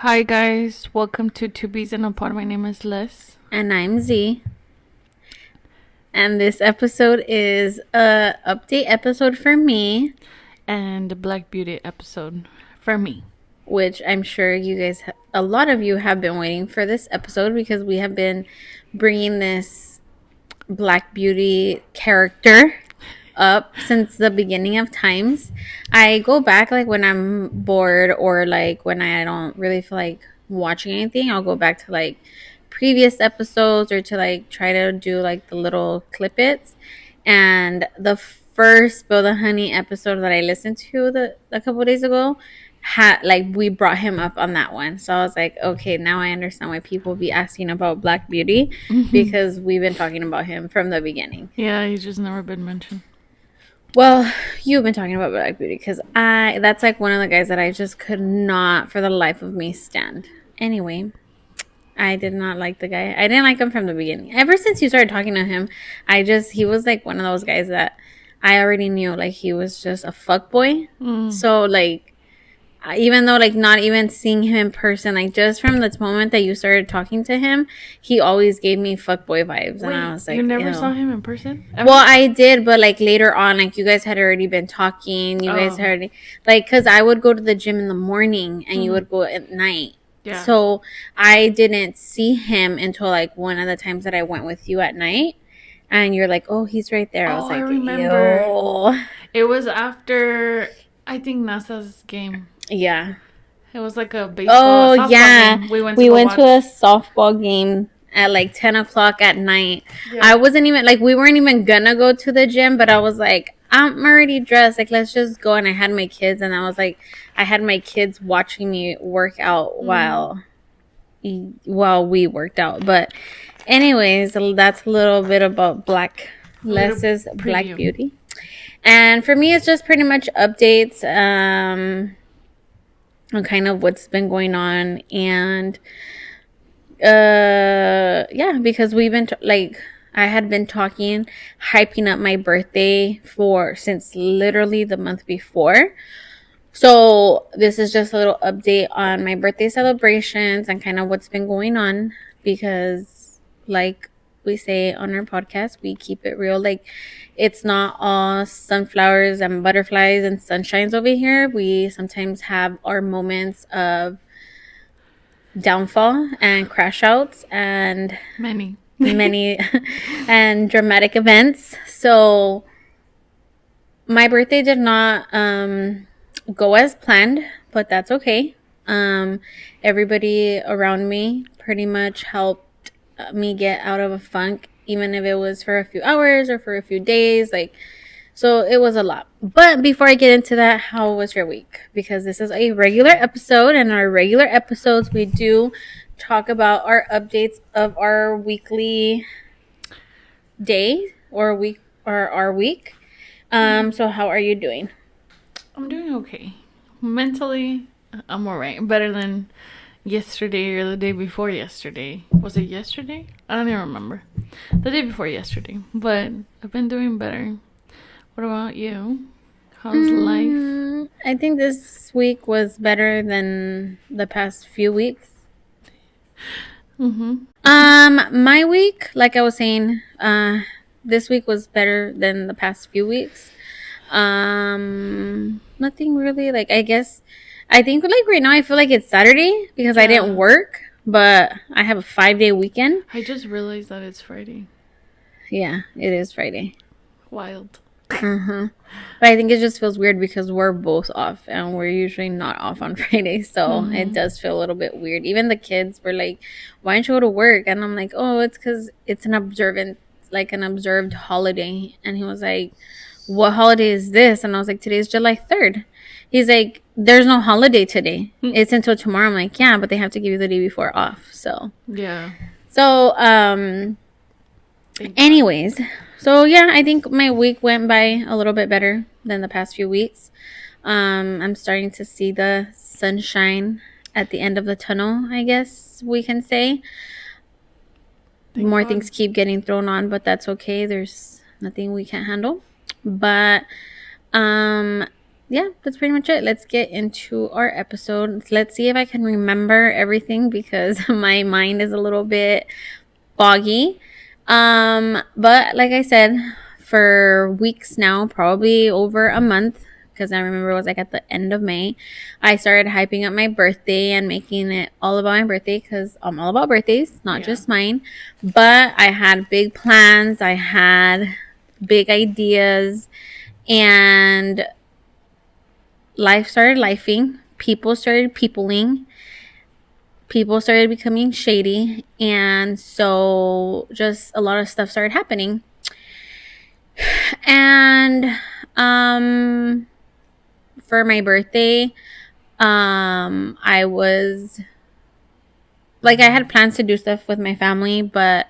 Hi guys, welcome to Two Bees in a Pod. My name is Liz. And I'm Z. And this episode is a update episode for me, And the Black Beauty episode for me. which I'm sure you guys, a lot of you have been waiting for this episode because we have been bringing this Black Beauty character up since the beginning of times. I go back like when I'm bored or like when I don't really feel like watching anything, I'll go back to like previous episodes or to like try to do like the little clippets. And the first Spill the Honey episode that I listened to a couple days ago had like we brought him up on that one. So I was like, okay, now I understand why people be asking about Black Beauty because we've been talking about him from the beginning. Yeah, he's just never been mentioned. Well, you've been talking about Black Beauty because that's like one of the guys that I just could not for the life of me stand. Anyway, I did not like the guy. I didn't like him from the beginning. Ever since you started talking to him, he was like one of those guys that I already knew like he was just a fuck boy. So like even though like not even seeing him in person, like just from the moment that you started talking to him, he always gave me fuckboy vibes. Wait, And I was like, you never ew. saw him in person? Ever? Well, I did, but like later on, like you guys had already been talking. You guys had already, like, because I would go to the gym in the morning and you would go at night. Yeah. So I didn't see him until like one of the times that I went with you at night. And you're like, oh, he's right there. I was like, I remember. Ew. It was after, I think, NASA's game. Yeah. It was like a baseball. Oh, yeah. Game. We went to a softball game at like 10 o'clock at night. Yeah. I wasn't even like, we weren't even gonna go to the gym, but I was like, I'm already dressed. Like, let's just go. And I had my kids, and I was like, I had my kids watching me work out while we worked out. But, anyways, that's a little bit about Les's Black Beauty. And for me, it's just pretty much updates on kind of what's been going on. And yeah, because we've been I had been hyping up my birthday since literally the month before. So this is just a little update on my birthday celebrations and kind of what's been going on, because like we say on our podcast, we keep it real. Like, it's not all sunflowers and butterflies and sunshines over here. We sometimes have our moments of downfall and crash outs and many and dramatic events. So my birthday did not go as planned, but that's okay. Everybody around me pretty much helped me get out of a funk, even if it was for a few hours or for a few days. Like, so it was a lot. But before I get into that, how was your week? Because this is a regular episode, and our regular episodes, we do talk about our updates of our weekly day or week or our week. So how are you doing? I'm doing okay. Mentally, I'm alright. Better than yesterday or the day before yesterday. Was it yesterday? I don't even remember. The day before yesterday. But I've been doing better. What about you? How's life? I think this week was better than the past few weeks. My week, like I was saying, this week was better than the past few weeks. Nothing really. Like, I think like right now I feel like it's Saturday because I didn't work, but I have a 5-day weekend. I just realized that it's Friday. Yeah, it is Friday. Wild. But I think it just feels weird because we're both off and we're usually not off on Friday. So it does feel a little bit weird. Even the kids were like, why don't you go to work? And I'm like, oh, it's because it's an observed holiday. And he was like, what holiday is this? And I was like, today's July 3rd. He's like, there's no holiday today. It's until tomorrow. I'm like, yeah, but they have to give you the day before off. So yeah. So anyways, so yeah, I think my week went by a little bit better than the past few weeks. I'm starting to see the sunshine at the end of the tunnel, I guess we can say. More things keep getting thrown on, but that's okay. There's nothing we can't handle. But yeah, that's pretty much it. Let's get into our episode. Let's see if I can remember everything because my mind is a little bit foggy. But like I said, for weeks now, probably over a month, because I remember it was like at the end of May, I started hyping up my birthday and making it all about my birthday because I'm all about birthdays, not just mine. But I had big plans, I had big ideas, and life started lifing. People started peopling. People started becoming shady, and so just a lot of stuff started happening. And um for my birthday, I was like, I had plans to do stuff with my family, but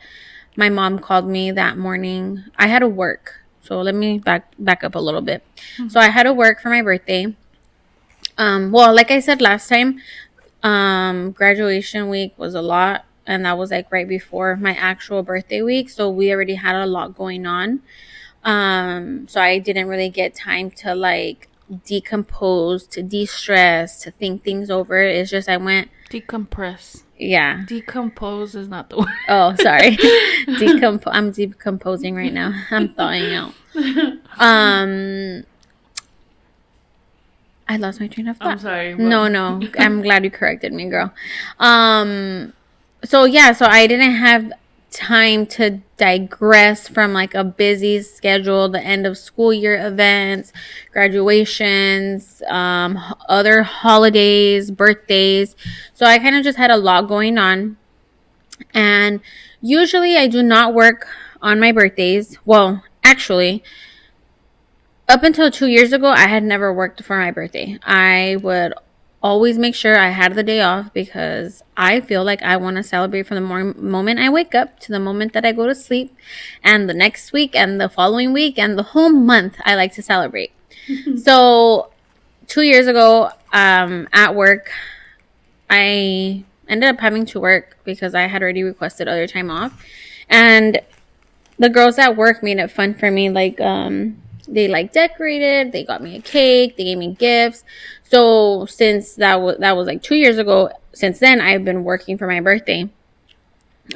my mom called me that morning. I had to work. So let me back up a little bit. So I had to work for my birthday. Well, like I said last time, graduation week was a lot, and that was like right before my actual birthday week, so we already had a lot going on. So I didn't really get time to like decompose, to de-stress, to think things over. It's just I went, Decompress. yeah. Decompose is not the word. Oh, sorry. I'm decomposing right now. I'm thawing out. I lost my train of thought. I'm sorry. No. I'm glad you corrected me, girl. So yeah, so I didn't have time to digress from like a busy schedule, the end of school year events, graduations, other holidays, birthdays. So I kind of just had a lot going on. And usually I do not work on my birthdays. Well, actually, up until 2 years ago, I had never worked for my birthday. I would always make sure I had the day off because I feel like I want to celebrate from the moment I wake up to the moment that I go to sleep, and the next week and the following week and the whole month I like to celebrate. So 2 years ago, at work, I ended up having to work because I had already requested other time off, and the girls at work made it fun for me. Like, they like decorated, they got me a cake, they gave me gifts. So since that was like 2 years ago, since then I've been working for my birthday,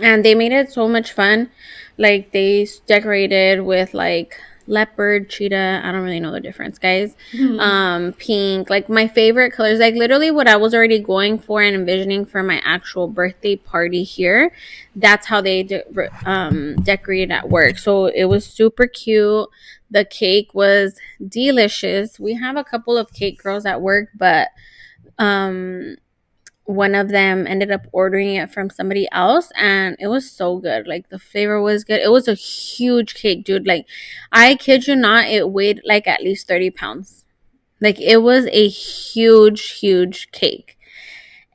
and they made it so much fun. Like, they decorated with like leopard, cheetah, I don't really know the difference, guys. Pink, like my favorite colors, like literally what I was already going for and envisioning for my actual birthday party here. That's how they decorated at work. So it was super cute. The cake was delicious. We have a couple of cake girls at work, but one of them ended up ordering it from somebody else, and it was so good. Like, the flavor was good. It was a huge cake, dude. Like, I kid you not, it weighed like at least 30 pounds. Like, it was a huge cake.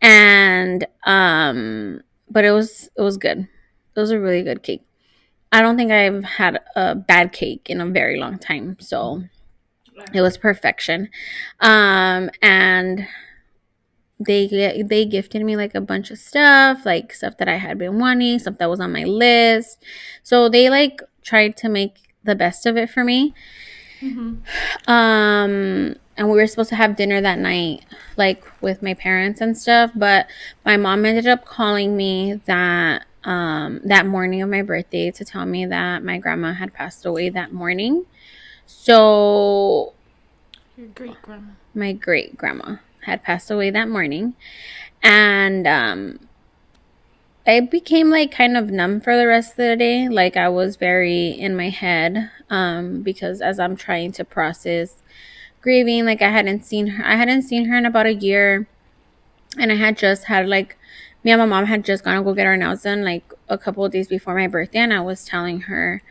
And but it was good. It was a really good cake. I don't think I've had a bad cake in a very long time, so it was perfection. And they gifted me like a bunch of stuff, like stuff that I had been wanting, stuff that was on my list. So they like tried to make the best of it for me. And we were supposed to have dinner that night, like with my parents and stuff, but my mom ended up calling me that morning of my birthday to tell me that my grandma had passed away that morning. So Your great grandma. My great grandma had passed away that morning, and I became like kind of numb for the rest of the day. Like, I was very in my head, because as I'm trying to process grieving, like I hadn't seen her in about a year, and I had just had like, me and my mom had just gone to go get our nails done like a couple of days before my birthday, and I was telling her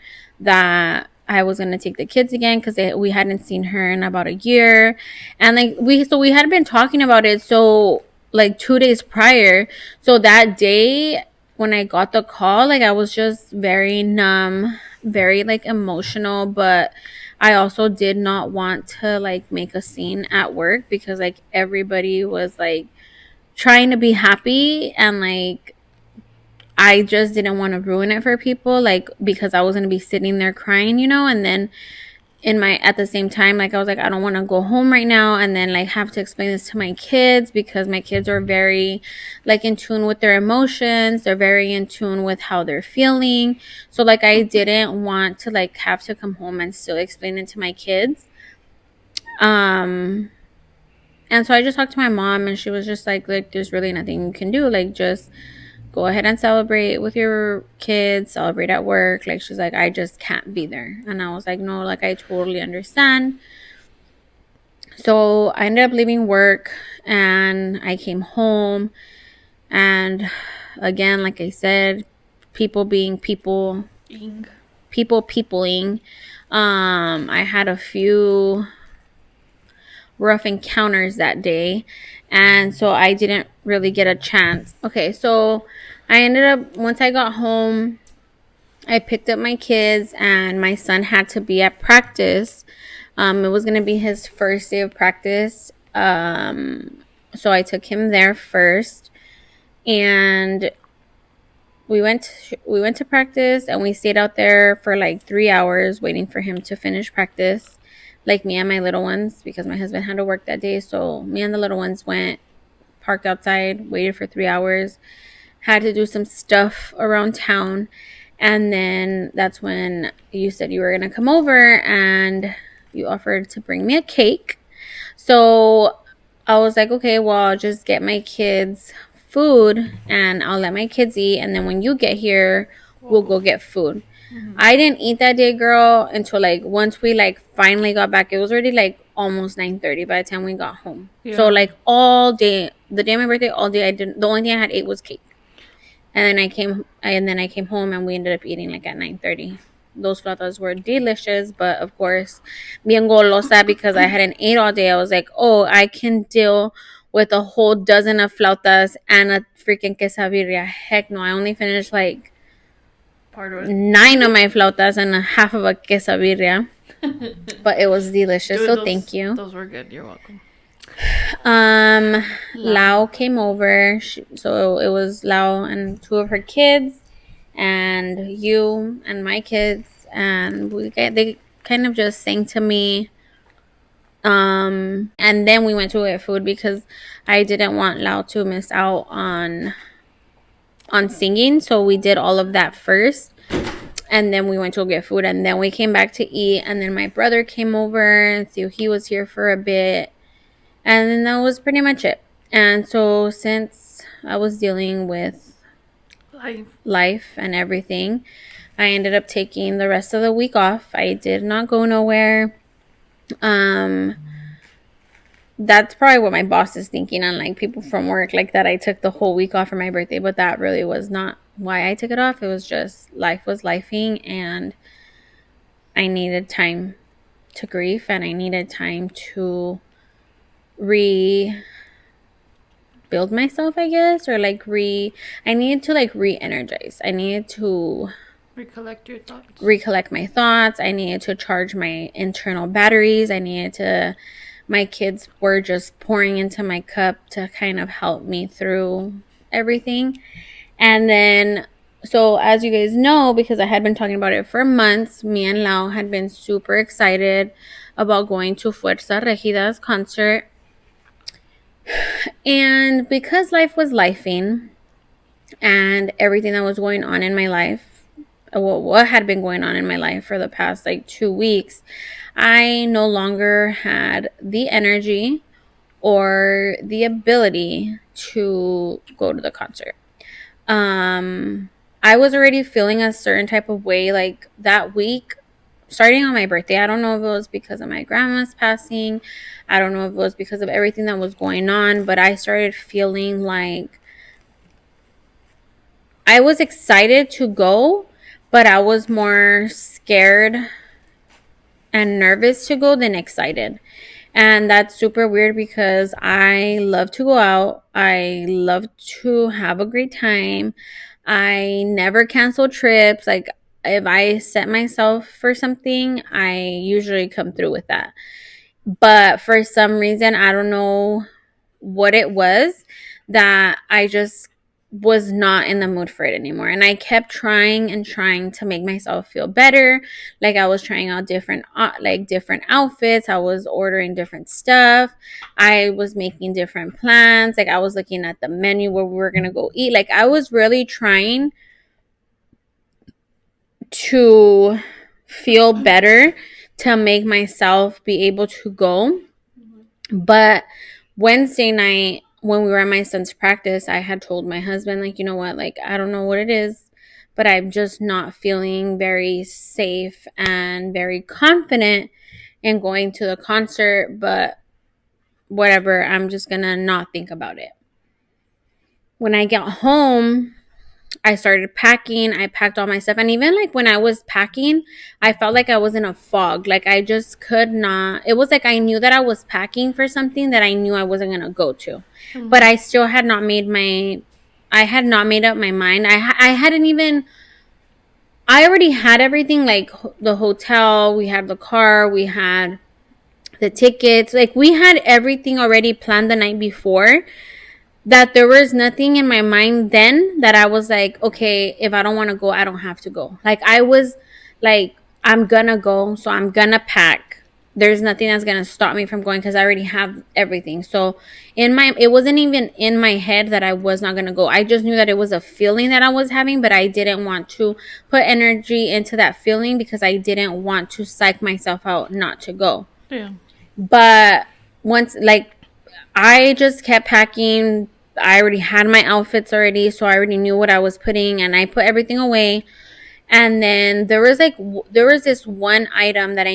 that I was gonna take the kids again because we hadn't seen her in about a year, and like we had been talking about it. So like 2 days prior, so that day when I got the call, like I was just very numb, very like emotional, but I also did not want to like make a scene at work because like everybody was like trying to be happy, and like I just didn't want to ruin it for people, like because I was going to be sitting there crying, and then at the same time, like I was like, I don't want to go home right now and then like have to explain this to my kids, because my kids are very like in tune with their emotions. They're very in tune with how they're feeling. So like I didn't want to like have to come home and still explain it to my kids. Um and so I just talked to my mom, and she was just like there's really nothing you can do. Like just go ahead and celebrate with your kids, celebrate at work. Like she's like, I just can't be there. And I was like, no, like I totally understand. So I ended up leaving work and I came home, and again, like I said, people being people, Ing. people peopling. I had a few rough encounters that day, and so I didn't really get a chance. Okay, so I ended up, once I got home, I picked up my kids, and my son had to be at practice. It was going to be his first day of practice. So I took him there first, and we went to practice, and we stayed out there for like 3 hours waiting for him to finish practice. Like me and my little ones, because my husband had to work that day. So me and the little ones went, parked outside, waited for 3 hours, had to do some stuff around town. And then that's when you said you were going to come over, and you offered to bring me a cake. So I was like, okay, well, I'll just get my kids food and I'll let my kids eat. And then when you get here, we'll go get food. I didn't eat that day, girl, until like once we like finally got back. It was already like almost 9:30 by the time we got home. Yeah. So like all day, the day of my birthday, all day I didn't. The only thing I had ate was cake. And then I came home, and we ended up eating like at 9:30. Those flautas were delicious, but of course, bien golosa, because I hadn't ate all day. I was like, oh, I can deal with a whole dozen of flautas and a freaking quesadilla. Heck no, I only finished like Part of it. 9 of my flautas and a half of a quesadilla, but it was delicious. Dude, So those, thank you. Those were good. You're welcome. Lau came over. So it was Lau and 2 of her kids, and you and my kids, and they kind of just sang to me. And then we went to get food, because I didn't want Lau to miss out on singing. So we did all of that first, and then we went to go get food, and then we came back to eat. And then my brother came over, and so he was here for a bit. And then that was pretty much it. And so since I was dealing with life and everything, I ended up taking the rest of the week off. I did not go nowhere. That's probably what my boss is thinking, unlike people from work, like that I took the whole week off for my birthday, but that really was not why I took it off. It was just life was lifing, and I needed time to grieve, and I needed time to rebuild myself, I guess, or like I needed to like re-energize. I needed to recollect your thoughts. Recollect my thoughts. I needed to charge my internal batteries. My kids were just pouring into my cup to kind of help me through everything. And then, so as you guys know, because I had been talking about it for months, me and Lau had been super excited about going to Fuerza Regida's concert. And because life was lifing, and everything that was going on in my life, what had been going on in my life for the past like 2 weeks, I no longer had the energy or the ability to go to the concert. I was already feeling a certain type of way like that week, starting on my birthday. I don't know if it was because of my grandma's passing. I don't know if it was because of everything that was going on, but I started feeling like I was excited to go, but I was more scared and nervous to go than excited. And that's super weird, because I love to go out. I love to have a great time. I never cancel trips. Like, if I set myself for something, I usually come through with that. But for some reason, I don't know what it was, that I just was not in the mood for it anymore. And I kept trying and trying to make myself feel better. Like I was trying out different outfits. I was ordering different stuff. I was making different plans. Like I was looking at the menu where we were going to go eat. Like I was really trying to feel better to make myself be able to go. But Wednesday night, when we were at my son's practice, I had told my husband, like, you know what, like, I don't know what it is, but I'm just not feeling very safe and very confident in going to the concert. But whatever, I'm just gonna not think about it. When I got home, I started packing. I packed all my stuff. And even like when I was packing, I felt like I was in a fog. Like I just could not. It was like I knew that I was packing for something that I knew I wasn't going to go to. But I still had not made my I had not made up my mind. I hadn't even I already had everything, like the hotel, we had the car, we had the tickets. Like we had everything already planned the night before, that there was nothing in my mind then that I was like, okay, if I don't want to go, I don't have to go. Like I was like, I'm gonna go, so I'm gonna pack. There's nothing that's gonna stop me from going because I already have everything. So it wasn't even in my head that I was not gonna go. I just knew that it was a feeling that I was having, but I didn't want to put energy into that feeling because I didn't want to psych myself out not to go. Yeah. But once, like, I just kept packing. I already had my outfits already, so I already knew what I was putting, and I put everything away. And then there was this one item that I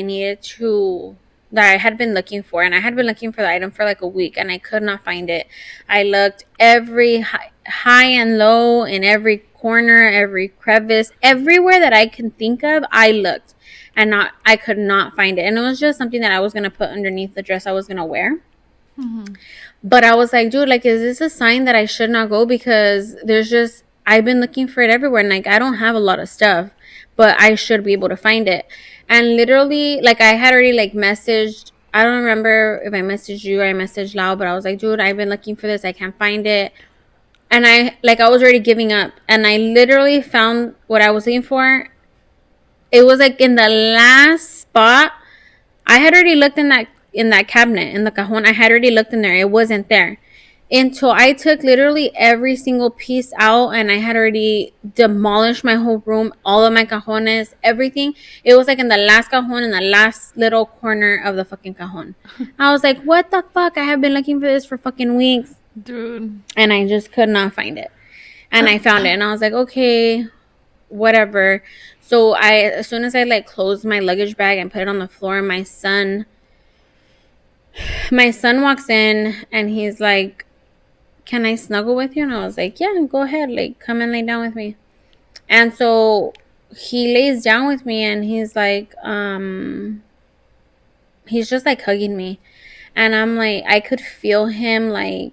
had been looking for, and I had been looking for the item for like a week, and I could not find it. I looked every high and low, in every corner, every crevice, everywhere that I can think of. I looked, and I could not find it. And it was just something that I was gonna put underneath the dress I was gonna wear. But I was like, dude, like, is this a sign that I should not go? Because I've been looking for it everywhere, and like, I don't have a lot of stuff, but I should be able to find it. And literally, like, I had already like messaged, I don't remember if I messaged you or I messaged Lau, but I was like, dude, I've been looking for this, I can't find it. And I was already giving up, and I literally found what I was looking for. It was like in the last spot. I had already looked in that cabinet, in the cajon. I had already looked in there. It wasn't there. Until I took literally every single piece out, and I had already demolished my whole room, all of my cajones, everything. It was like in the last cajon, in the last little corner of the fucking cajon. I was like, what the fuck? I have been looking for this for fucking weeks. Dude. And I just could not find it. And I found it, and I was like, okay, whatever. So as soon as I like closed my luggage bag and put it on the floor, my son walks in, and he's like, can I snuggle with you? And I was like, yeah, go ahead, like, come and lay down with me. And so he lays down with me, and he's like, he's just like hugging me. And I'm like, I could feel him, like,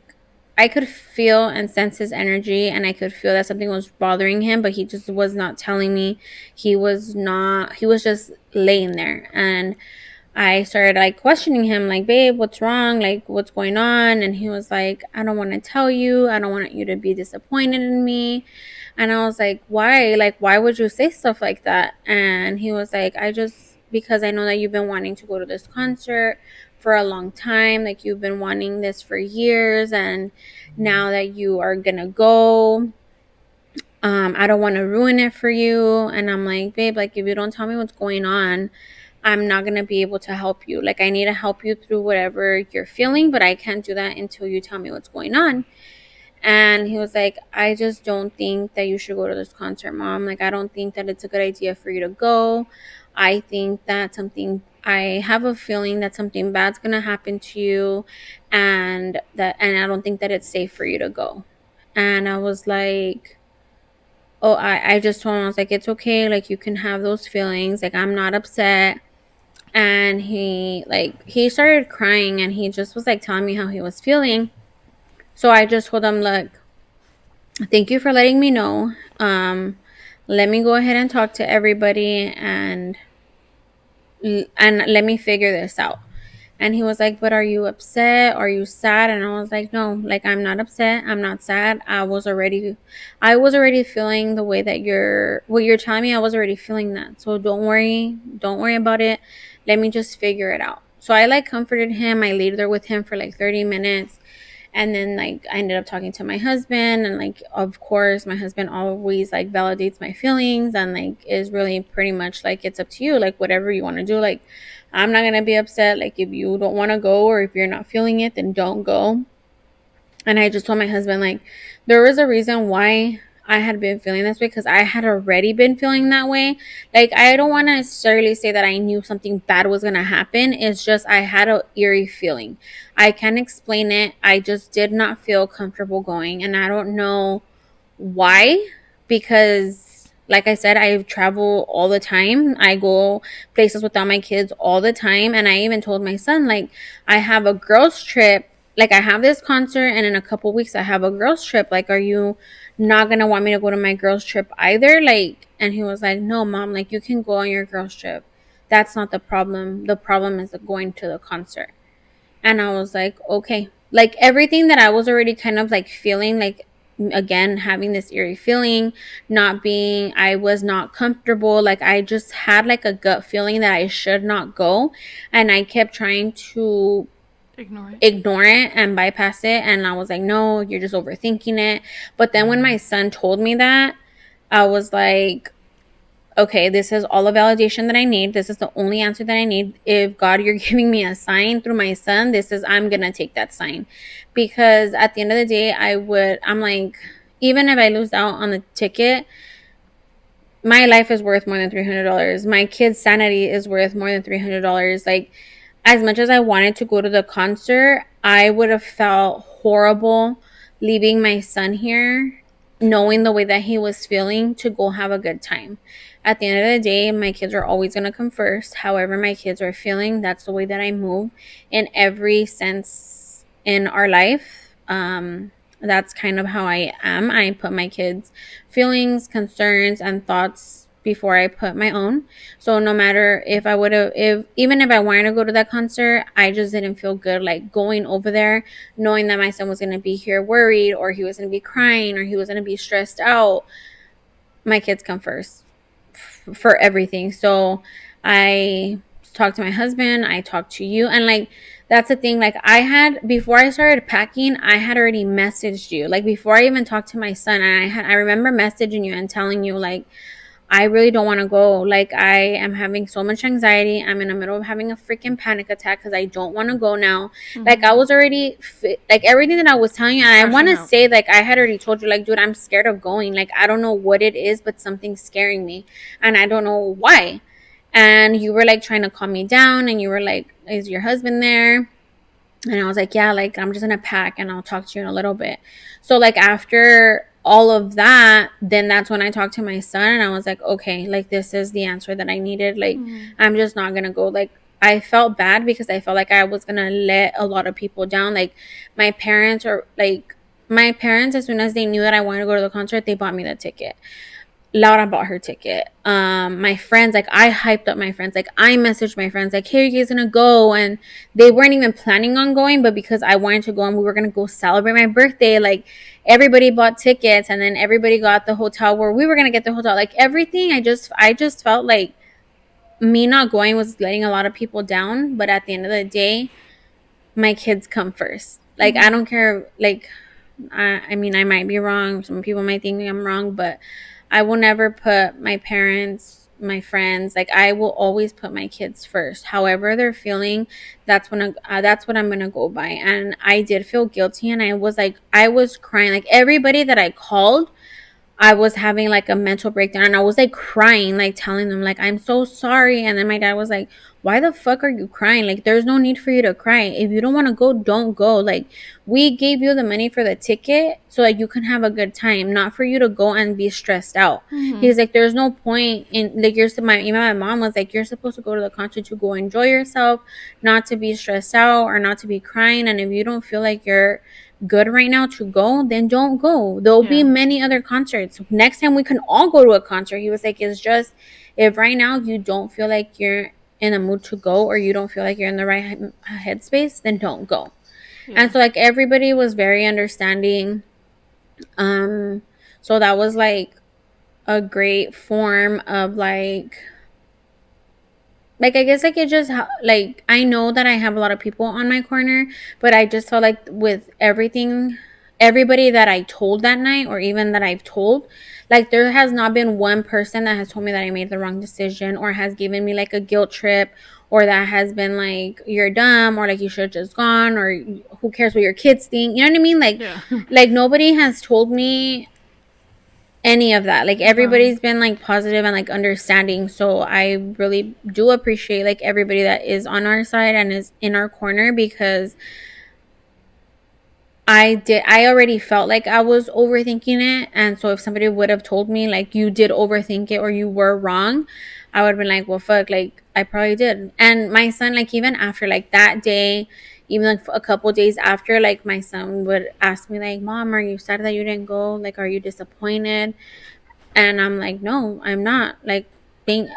I could feel and sense his energy, and I could feel that something was bothering him, but he just was not telling me. He was just laying there. And I started like questioning him, like, babe, what's wrong? Like, what's going on? And he was like, I don't want to tell you. I don't want you to be disappointed in me. And I was like, why? Like, why would you say stuff like that? And he was like, because I know that you've been wanting to go to this concert for a long time. Like, you've been wanting this for years. And now that you are going to go, I don't want to ruin it for you. And I'm like, babe, like, if you don't tell me what's going on, I'm not going to be able to help you. Like, I need to help you through whatever you're feeling, but I can't do that until you tell me what's going on. And he was like, I just don't think that you should go to this concert, Mom. Like, I don't think that it's a good idea for you to go. I think that I have a feeling that something bad's going to happen to you, and I don't think that it's safe for you to go. And I was like, oh, I just told him, I was like, it's okay. Like, you can have those feelings. Like, I'm not upset. And he started crying, and he just was like telling me how he was feeling. So I just told him, look, thank you for letting me know. Let me go ahead and talk to everybody, and let me figure this out. And he was like, but are you upset? Are you sad? And I was like, no, like I'm not upset. I'm not sad. I was already feeling the way that what you're telling me. I was already feeling that. So don't worry. Don't worry about it. Let me just figure it out. So I like comforted him. I laid there with him for like 30 minutes. And then like I ended up talking to my husband, and like of course my husband always like validates my feelings and like is really pretty much like, it's up to you, like whatever you want to do, like I'm not gonna be upset, like if you don't want to go or if you're not feeling it, then don't go. And I just told my husband, like, there was a reason why I had been feeling this way, because I had already been feeling that way. Like, I don't want to necessarily say that I knew something bad was going to happen. It's just I had a eerie feeling. I can't explain it. I just did not feel comfortable going. And I don't know why, because like I said, I travel all the time. I go places without my kids all the time. And I even told my son, like, I have a girls trip, like I have this concert and in a couple weeks I have a girls trip, like are you not gonna want me to go to my girls trip either? Like, and he was like, no mom, like you can go on your girls trip, that's not the problem, the problem is going to the concert. And I was like, okay. Like everything that I was already kind of like feeling, like again, having this eerie feeling, I was not comfortable. Like I just had like a gut feeling that I should not go. And I kept trying to ignore it and bypass it. And I was like, no, you're just overthinking it. But then when my son told me that, I was like, okay, this is all the validation that I need. This is the only answer that I need. If God, you're giving me a sign through my son, I'm going to take that sign. Because at the end of the day, I'm like, even if I lose out on the ticket, my life is worth more than $300. My kid's sanity is worth more than $300. Like, as much as I wanted to go to the concert, I would have felt horrible leaving my son here, knowing the way that he was feeling, to go have a good time. At the end of the day, my kids are always going to come first. However, my kids are feeling, that's the way that I move in every sense in our life. That's kind of how I am. I put my kids' feelings, concerns, and thoughts before I put my own. So no matter if I would have, if even if I wanted to go to that concert, I just didn't feel good like going over there, knowing that my son was going to be here worried, or he was going to be crying, or he was going to be stressed out. My kids come first for everything. So I talked to my husband, I talked to you, and like that's the thing, like I had, before I started packing, I had already messaged you, like before I even talked to my son, and I remember messaging you and telling you like, I really don't want to go. Like, I am having so much anxiety. I'm in the middle of having a freaking panic attack because I don't want to go now. Mm-hmm. Like, I was already, like, everything that I was telling you. And I want to say, like, I had already told you, like, dude, I'm scared of going. Like, I don't know what it is, but something's scaring me. And I don't know why. And you were, like, trying to calm me down. And you were like, is your husband there? And I was like, yeah, like, I'm just going to pack and I'll talk to you in a little bit. So, like, after all of that, then that's when I talked to my son and I was like, okay, like, this is the answer that I needed. Like, I'm just not going to go. Like, I felt bad because I felt like I was going to let a lot of people down. Like, my parents, as soon as they knew that I wanted to go to the concert, they bought me the ticket. Laura bought her ticket. My friends, like I hyped up my friends. Like I messaged my friends, like, hey, are you guys gonna go? And they weren't even planning on going, but because I wanted to go and we were gonna go celebrate my birthday, like everybody bought tickets and then everybody got the hotel where we were gonna get the hotel. Like everything, I just felt like me not going was letting a lot of people down. But at the end of the day, my kids come first. Like I don't care. Like I mean, I might be wrong. Some people might think I'm wrong, but I will never put my parents, my friends, like I will always put my kids first. However they're feeling, that's what I'm gonna go by. And I did feel guilty, and I was crying. Like everybody that I called, I was having like a mental breakdown, and I was like crying, like telling them like, I'm so sorry. And then my dad was like, why the fuck are you crying? Like there's no need for you to cry. If you don't want to go, don't go. Like we gave you the money for the ticket so that you can have a good time, not for you to go and be stressed out. He's like, there's no point in like, even my mom was like, you're supposed to go to the concert to go enjoy yourself, not to be stressed out or not to be crying. And if you don't feel like you're good right now to go, then don't go. There'll be many other concerts. Next time we can all go to a concert. He was like, it's just, if right now you don't feel like you're in a mood to go, or you don't feel like you're in the right headspace, then don't go. Yeah. And so like everybody was very understanding. So that was like a great form of like I guess like it just like I know that I have a lot of people on my corner, but I just felt like with everybody that I told that night, or even that I've told, like there has not been one person that has told me that I made the wrong decision, or has given me like a guilt trip, or that has been like you're dumb, or like you should have just gone, or who cares what your kids think, you know what I mean? Yeah. Like nobody has told me any of that. Like No. everybody's been like positive and like understanding, so I really do appreciate like everybody that is on our side and is in our corner, because I already felt like I was overthinking it. And so if somebody would have told me like you did overthink it or you were wrong, I would have been like, well fuck, like I probably did. And my son, like even after like that day, even like a couple days after, like my son would ask me like, mom, are you sad that you didn't go? Like, are you disappointed? And I'm like, no, I'm not. Like,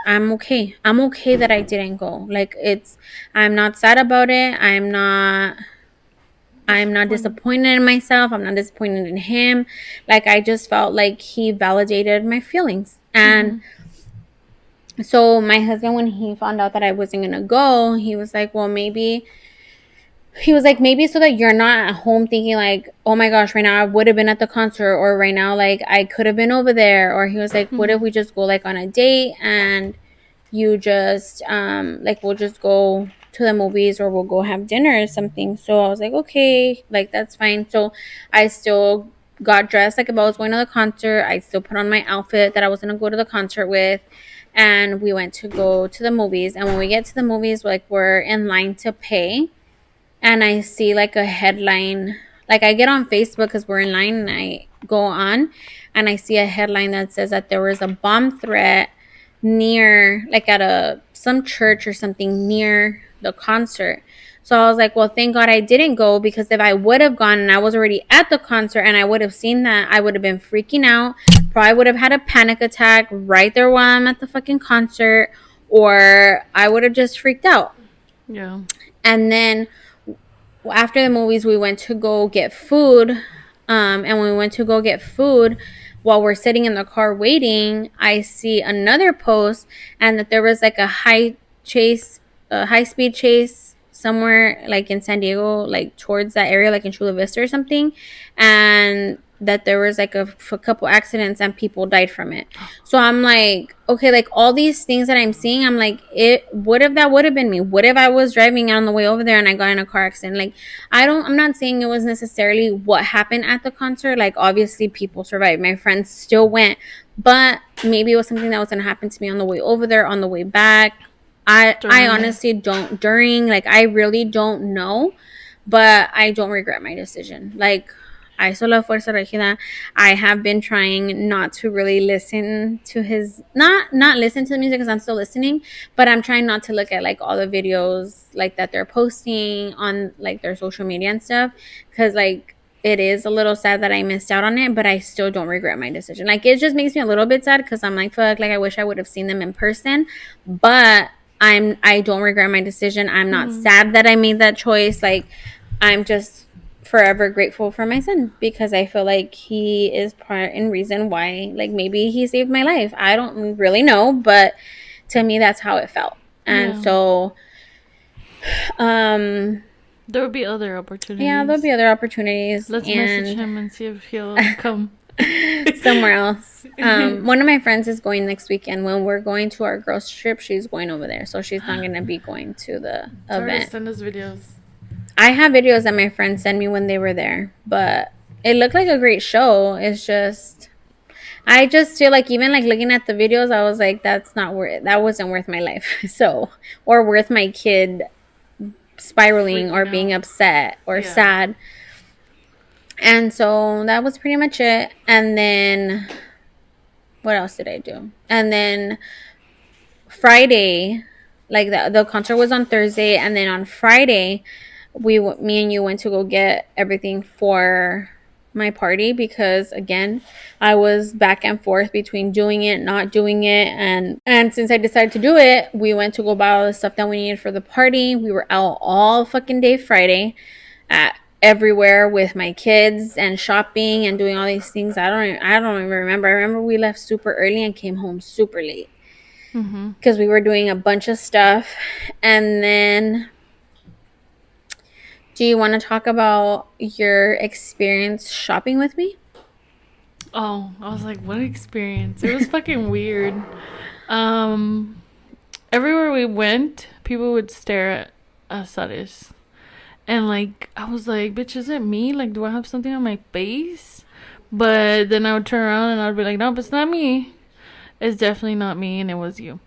I'm okay. I'm okay that I didn't go. Like, I'm not sad about it. I'm not Disappointed. disappointed in myself. I'm not disappointed in him. Like, I just felt like he validated my feelings. And Mm-hmm. so my husband, when he found out that I wasn't going to go, he was like, well, maybe so that you're not at home thinking like, oh my gosh, right now I would have been at the concert, or right now like I could have been over there. Or he was like, what if Mm-hmm. we just go like on a date, and you just like we'll just go to the movies, or we'll go have dinner or something. So I was like, okay, like that's fine. So I still got dressed like if I was going to the concert. I still put on my outfit that I was going to go to the concert with, and we went to go to the movies. And when we get to the movies, like we're in line to pay, and I see like a headline. Like I get on Facebook because we're in line, and I go on and I see a headline that says that there was a bomb threat near, like at some church or something near the concert. So I was like, well, thank God I didn't go, because if I would have gone and I was already at the concert and I would have seen that, I would have been freaking out. Probably would have had a panic attack right there while I'm at the fucking concert, or I would have just freaked out. Yeah. And then after the movies, we went to go get food. And when we went to go get food, while we're sitting in the car waiting, I see another post, and that there was like a high speed chase somewhere like in San Diego, like towards that area, like in Chula Vista or something, and that there was like a couple accidents and people died from it. So I'm like, okay, like all these things that I'm seeing, I'm like, what if that would have been me? What if I was driving on the way over there and I got in a car accident? Like, I'm not saying it was necessarily what happened at the concert. Like, obviously people survived. My friends still went, but maybe it was something that was going to happen to me on the way over there, on the way back. I During. honestly don't, during, like, I really don't know, but I don't regret my decision. Like, I solo fuerza regida. I have been trying not to really listen to his, not listen to the music because I'm still listening, but I'm trying not to look at like all the videos like that they're posting on like their social media and stuff, because like it is a little sad that I missed out on it, but I still don't regret my decision. Like it just makes me a little bit sad because I'm like, fuck, like I wish I would have seen them in person, but I don't regret my decision. I'm not Mm-hmm. sad that I made that choice. Like I'm just forever grateful for my son, because I feel like he is part and reason why like maybe he saved my life. I don't really know, but to me that's how it felt. And Yeah. so um There will be other yeah, there'll opportunities. be other opportunities, Let's message and him and see if he'll come. somewhere else. One of my friends is going next weekend. When we're going to our girls trip, she's going over there, so she's not going to be going to the Tell her to event. send us videos. I have videos that my friends sent me when they were there, but it looked like a great show. It's just, I just feel like even like looking at the videos, I was like, that wasn't worth my life. So, or worth my kid spiraling or Freaking being out. upset or Yeah. sad. And so that was pretty much it. And then what else did I do? And then Friday, like the concert was on Thursday, and then on Friday, me and you went to go get everything for my party because again, I was back and forth between doing it, not doing it, and since I decided to do it, we went to go buy all the stuff that we needed for the party. We were out all fucking day Friday at everywhere with my kids and shopping and doing all these things. I don't even remember. I remember we left super early and came home super late because we were doing a bunch of stuff. And then, do you want to talk about your experience shopping with me? Oh, I was like, what experience? It was fucking weird. Everywhere we went, people would stare at us at us. And like, I was like, bitch, is it me? Like, do I have something on my face? But then I would turn around and I would be like, nope, it's not me. It's definitely not me, and it was you.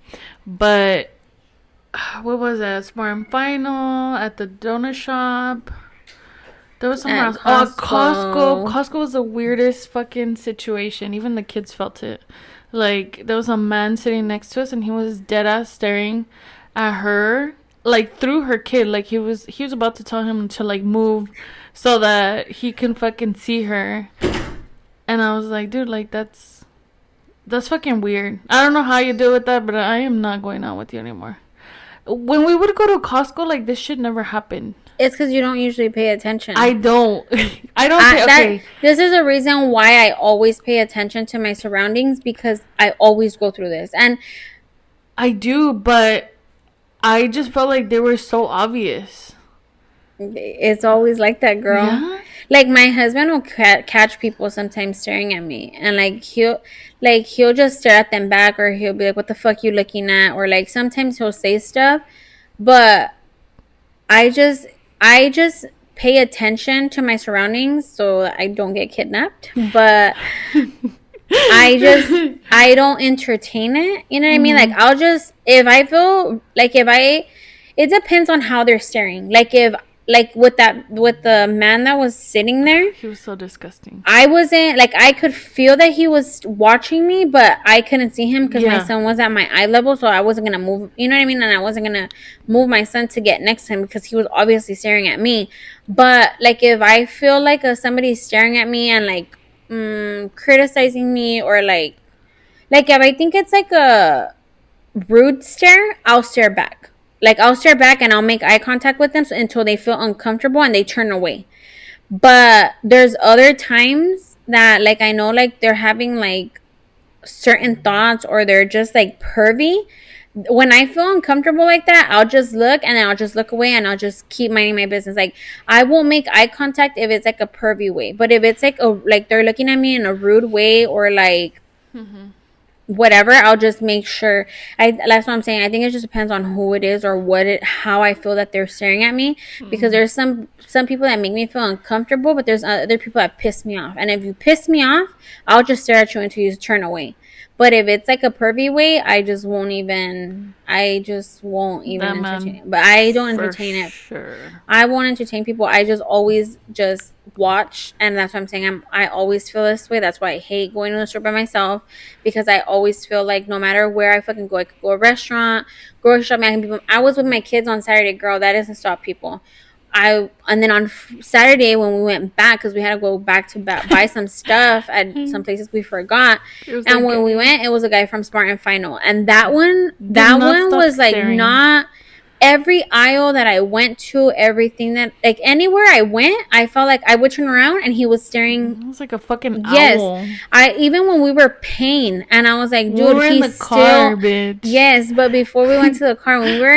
But what was that? Smart and Final, at the donut shop. There was somewhere else. Oh, Costco. Costco was the weirdest fucking situation. Even the kids felt it. Like, there was a man sitting next to us, and he was dead ass staring at her, like through her kid. Like he was about to tell him to like move so that he can fucking see her. And I was like, dude, like that's fucking weird. I don't know how you deal with that, but I am not going out with you anymore. When we would go to Costco, like, this shit never happened. It's because you don't usually pay attention. I don't. Okay. This is a reason why I always pay attention to my surroundings, because I always go through this. And I do, but I just felt like they were so obvious. It's always like that, girl. Yeah? Like, my husband will catch people sometimes staring at me, and like he'll just stare at them back, or he'll be like, what the fuck you looking at? Or like sometimes he'll say stuff, but I just pay attention to my surroundings so I don't get kidnapped. But I don't entertain it. You know what I mean? Like, I'll just, if I feel like, it depends on how they're staring. Like, if, like with the man that was sitting there, he was so disgusting. I wasn't, like, I could feel that he was watching me, but I couldn't see him because my son was at my eye level, so I wasn't gonna move, you know what I mean? And I wasn't gonna move my son to get next to him because he was obviously staring at me. But like, if I feel like somebody's staring at me and like criticizing me, or like if I think it's like a rude stare, I'll stare back. Like, I'll stare back and I'll make eye contact with them until they feel uncomfortable and they turn away. But there's other times that, like, I know, like, they're having like certain thoughts, or they're just like pervy. When I feel uncomfortable like that, I'll just look, and then I'll just look away, and I'll just keep minding my business. Like, I won't make eye contact if it's like a pervy way, but if it's like they're looking at me in a rude way, or like whatever, I'll just make sure. That's what I'm saying. I think it just depends on who it is, or how I feel that they're staring at me, because there's some people that make me feel uncomfortable, but there's other people that piss me off. And if you piss me off, I'll just stare at you until you turn away. But if it's like a pervy way, I just won't even entertain it. But I don't entertain it. Sure. I won't entertain people. I just always just watch, and that's what I'm saying. I always feel this way. That's why I hate going to the store by myself, because I always feel like no matter where I fucking go, I could go to a restaurant, grocery shopping. I was with my kids on Saturday, girl. That doesn't stop people. And then on Saturday when we went back, because we had to go back to buy some stuff at some places we forgot, and when we went, it was a guy from Smart and Final, and that one was like staring. Not every aisle that I went to, everything that, like, anywhere I went, I felt like I would turn around and he was staring. It was like a fucking yes owl. Even when we were paying, and I was like, dude, we were in the car, bitch. Yes, but before we went to the car, when we were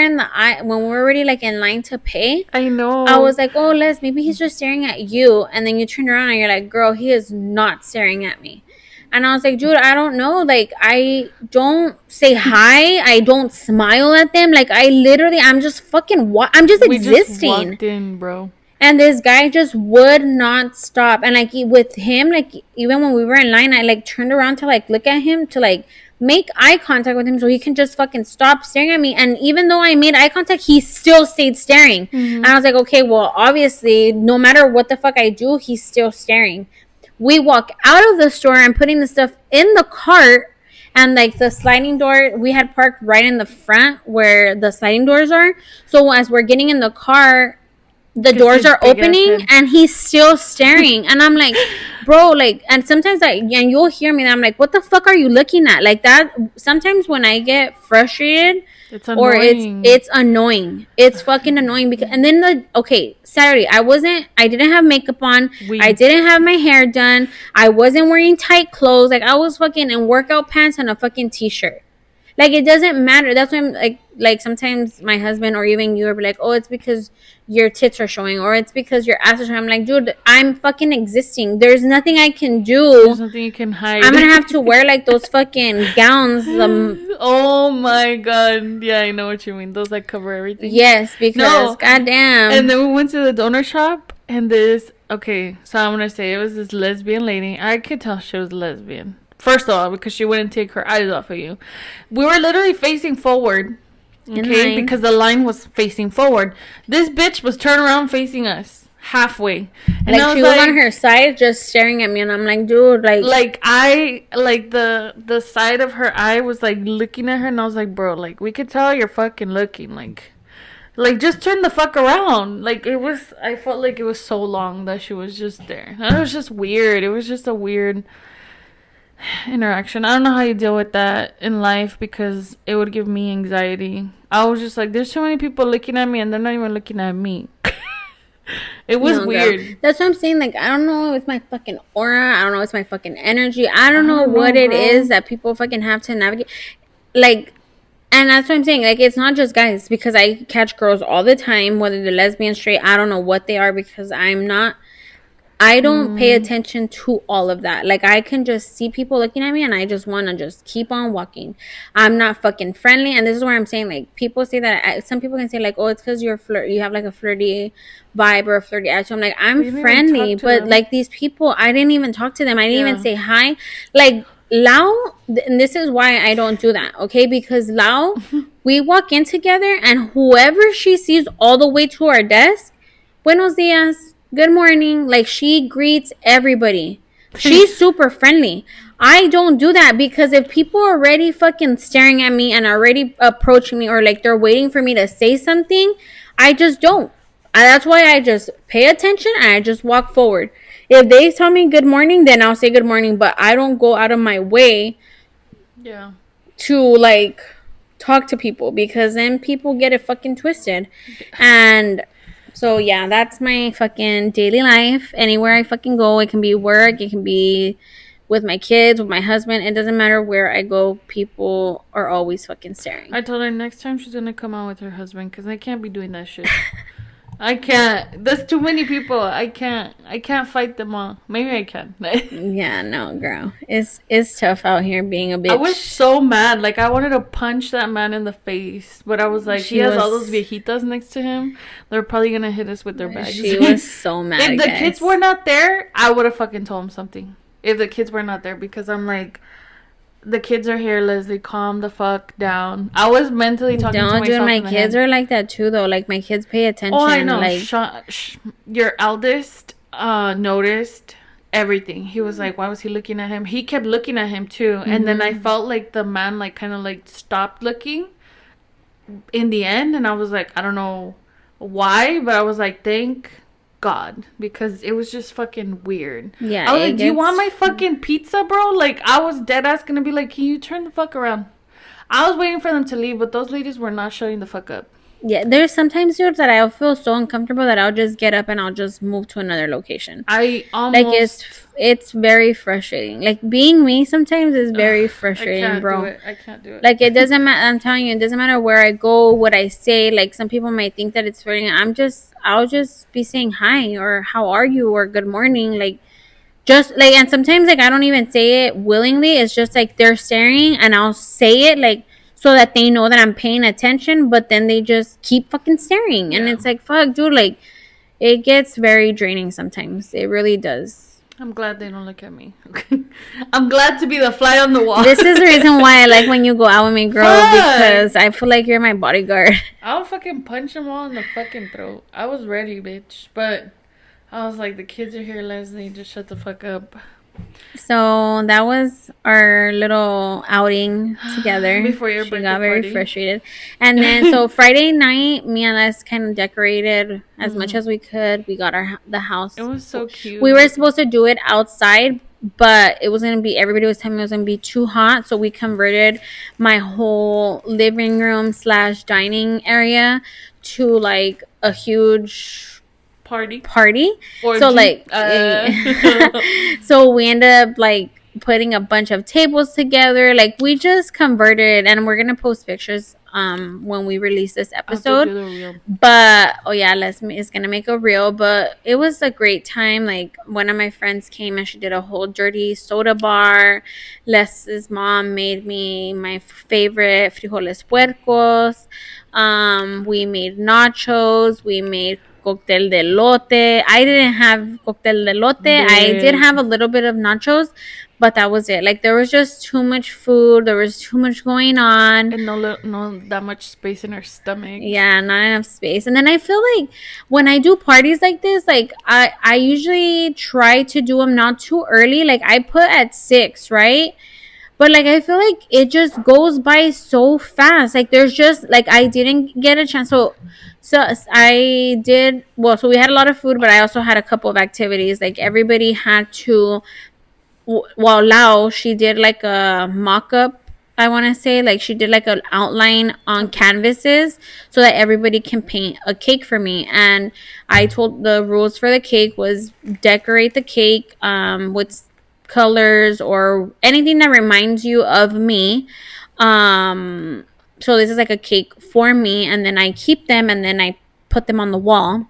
when we were already like in line to pay, I know, I was like, oh, Les, maybe he's just staring at you. And then you turn around and you're like, girl, he is not staring at me. And I was like, dude, I don't know. Like, I don't say hi. I don't smile at them. Like, I'm just fucking, I'm just existing. We just walked in, bro. And this guy just would not stop. And like, with him, like, even when we were in line, I like turned around to like look at him, to like make eye contact with him so he can just fucking stop staring at me. And even though I made eye contact, he still stayed staring. And I was like, okay, well, obviously, no matter what the fuck I do, he's still staring. We walk out of the store and putting the stuff in the cart, and like the sliding door, we had parked right in the front where the sliding doors are. So as we're getting in the car, the 'Cause doors his are big ass opening head. and he's still staring. And I'm like, bro, like, and sometimes and you'll hear me and I'm like, what the fuck are you looking at? Like that. Sometimes when I get frustrated, It's or annoying. it's annoying. It's fucking annoying because, and then Saturday, I didn't have makeup on. I We didn't have my hair done. I wasn't wearing tight clothes. Like I was fucking in workout pants and a fucking t-shirt. Like it doesn't matter. That's why I'm like sometimes my husband or even you are like, oh, it's because your tits are showing or it's because your ass is showing. I'm like, dude, I'm fucking existing. There's nothing I can there's do. nothing you can hide. I'm gonna have to wear like those fucking gowns. Oh my god. Yeah, I know what you mean. Those like cover everything. Yes, because No. And goddamn. then we went to the donor shop and this okay, so I'm gonna say it was this lesbian lady. I could tell she was lesbian. First of all, because she wouldn't take her eyes off of you. We were literally facing forward. Okay, because the line was facing forward. This bitch was turned around facing us halfway. And Like I she was on her side just staring at me and I'm like, dude, like the side of her eye was like looking at her and I was like, bro, like we could tell you're fucking looking like just turn the fuck around. Like I felt like it was so long that she was just there. And it was just weird. It was just a weird interaction. I don't know how you deal with that in life because it would give me anxiety. I was just like, there's so many people looking at me and they're not even looking at me. It was weird. Girl. That's what I'm saying. Like, I don't know if it's my fucking aura. I don't know if it's my fucking energy. I don't know what it is that people fucking have to navigate. Like, and that's what I'm saying. Like, it's not just guys because I catch girls all the time, whether they're lesbian, straight. I don't know what they are because I don't pay attention to all of that. Like, I can just see people looking at me and I just want to just keep on walking. I'm not fucking friendly. And this is where I'm saying, like, people say that, some people can say, like, oh, it's because you have, like, a flirty vibe or a flirty attitude. I'm like, I'm friendly. But, like, these people, I didn't even talk to them. I didn't even say hi. Like, Lau, and this is why I don't do that, okay? Because Lau, we walk in together and whoever she sees all the way to our desk, buenos dias, good morning. Like, she greets everybody. She's super friendly. I don't do that because if people are already fucking staring at me and already approaching me or like they're waiting for me to say something, I just don't. That's why I just pay attention and I just walk forward. If they tell me good morning, then I'll say good morning, but I don't go out of my way to like talk to people because then people get it fucking twisted. And so yeah, that's my fucking daily life. Anywhere I fucking go, it can be work, it can be with my kids, with my husband. It doesn't matter where I go. People are always fucking staring. I told her next time she's gonna come out with her husband because I can't be doing that shit. I can't. There's too many people. I can't fight them all. Maybe I can. Yeah, no, girl. It's tough out here being a bitch. I was so mad. Like, I wanted to punch that man in the face. But I was like, he has all those viejitas next to him. They're probably going to hit us with their bags. She was so mad. If the kids were not there, I would have fucking told him something. If the kids were not there. Because I'm like, the kids are here, Leslie. Calm the fuck down. I was mentally talking to myself. Don't do. My kids are like that too, though. Like, my kids pay attention. Oh, I know. Like, your eldest noticed everything. He was like, why was he looking at him? He kept looking at him too. Mm-hmm. And then I felt like the man like kind of like stopped looking in the end. And I was like, I don't know why, but I was like, thank God, because it was just fucking weird. Yeah. I was like, do you want my fucking pizza, bro? Like, I was dead ass gonna be like, can you turn the fuck around? I was waiting for them to leave, but those ladies were not shutting the fuck up. Yeah, there's sometimes, dude, that I'll feel so uncomfortable that I'll just get up and I'll just move to another location. I almost... Like, it's very frustrating. Like, being me sometimes is very frustrating, bro. I can't do it. Like, it doesn't matter. I'm telling you, it doesn't matter where I go, what I say. Like, some people might think that it's flirting. I'll just be saying hi or how are you or good morning. Like, just, like, and sometimes, like, I don't even say it willingly. It's just, like, they're staring and I'll say it, like, so that they know that I'm paying attention, but then they just keep fucking staring. And it's like, fuck, dude, like, it gets very draining sometimes. It really does. I'm glad they don't look at me. I'm glad to be the fly on the wall. This is the reason why I like when you go out with me, girl, because I feel like you're my bodyguard. I'll fucking punch them all in the fucking throat. I was ready, bitch. But I was like, the kids are here, Leslie. Just shut the fuck up. So that was our little outing together. Before your She birthday got very party. frustrated. And then so Friday night, me and Les kind of decorated as much as we could. We got the house. It was so cute. We were supposed to do it outside, but it was gonna be, everybody was telling me it was gonna be too hot, so we converted my whole living room / dining area to like a huge party. Orgy. So like so we ended up like putting a bunch of tables together. Like we just converted, and we're gonna post pictures when we release this episode. But oh yeah, is gonna make a reel. But it was a great time. Like one of my friends came and she did a whole dirty soda bar. Les's mom made me my favorite frijoles puercos. We made nachos. We made cocktail de lote. I didn't have cocktail de lote. I did have a little bit of nachos, but that was it. Like there was just too much food. There was too much going on, and no that much space in our stomach. Yeah, not enough space. And then I feel like when I do parties like this, like I usually try to do them not too early. Like I put at 6, right? But like I feel like it just goes by so fast. Like there's just like I didn't get a chance. So I did well. So we had a lot of food, but I also had a couple of activities. Like everybody had to. Well, Lao, she did like a mock up. I want to say like she did like an outline on canvases so that everybody can paint a cake for me. And I told the rules for the cake was decorate the cake with colors or anything that reminds you of me. So this is like a cake for me, and then I keep them and then I put them on the wall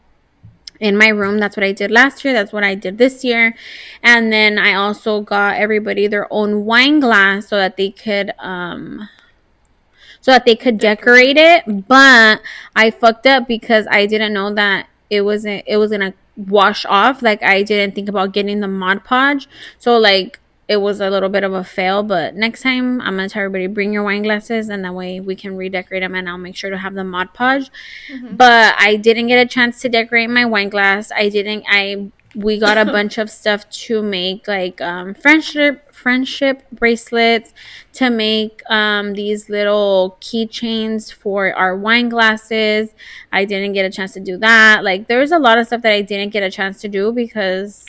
in my room. That's what I did last year. That's what I did this year. And then I also got everybody their own wine glass so that they could decorate it. But I fucked up because I didn't know that it was gonna wash off. Like I didn't think about getting the Mod Podge. So like it was a little bit of a fail, but next time I'm gonna tell everybody bring your wine glasses, and that way we can redecorate them, and I'll make sure to have the Mod Podge. But I didn't get a chance to decorate my wine glass. We got a bunch of stuff to make, like friendship bracelets, to make these little keychains for our wine glasses. I didn't get a chance to do that. Like there's a lot of stuff that I didn't get a chance to do because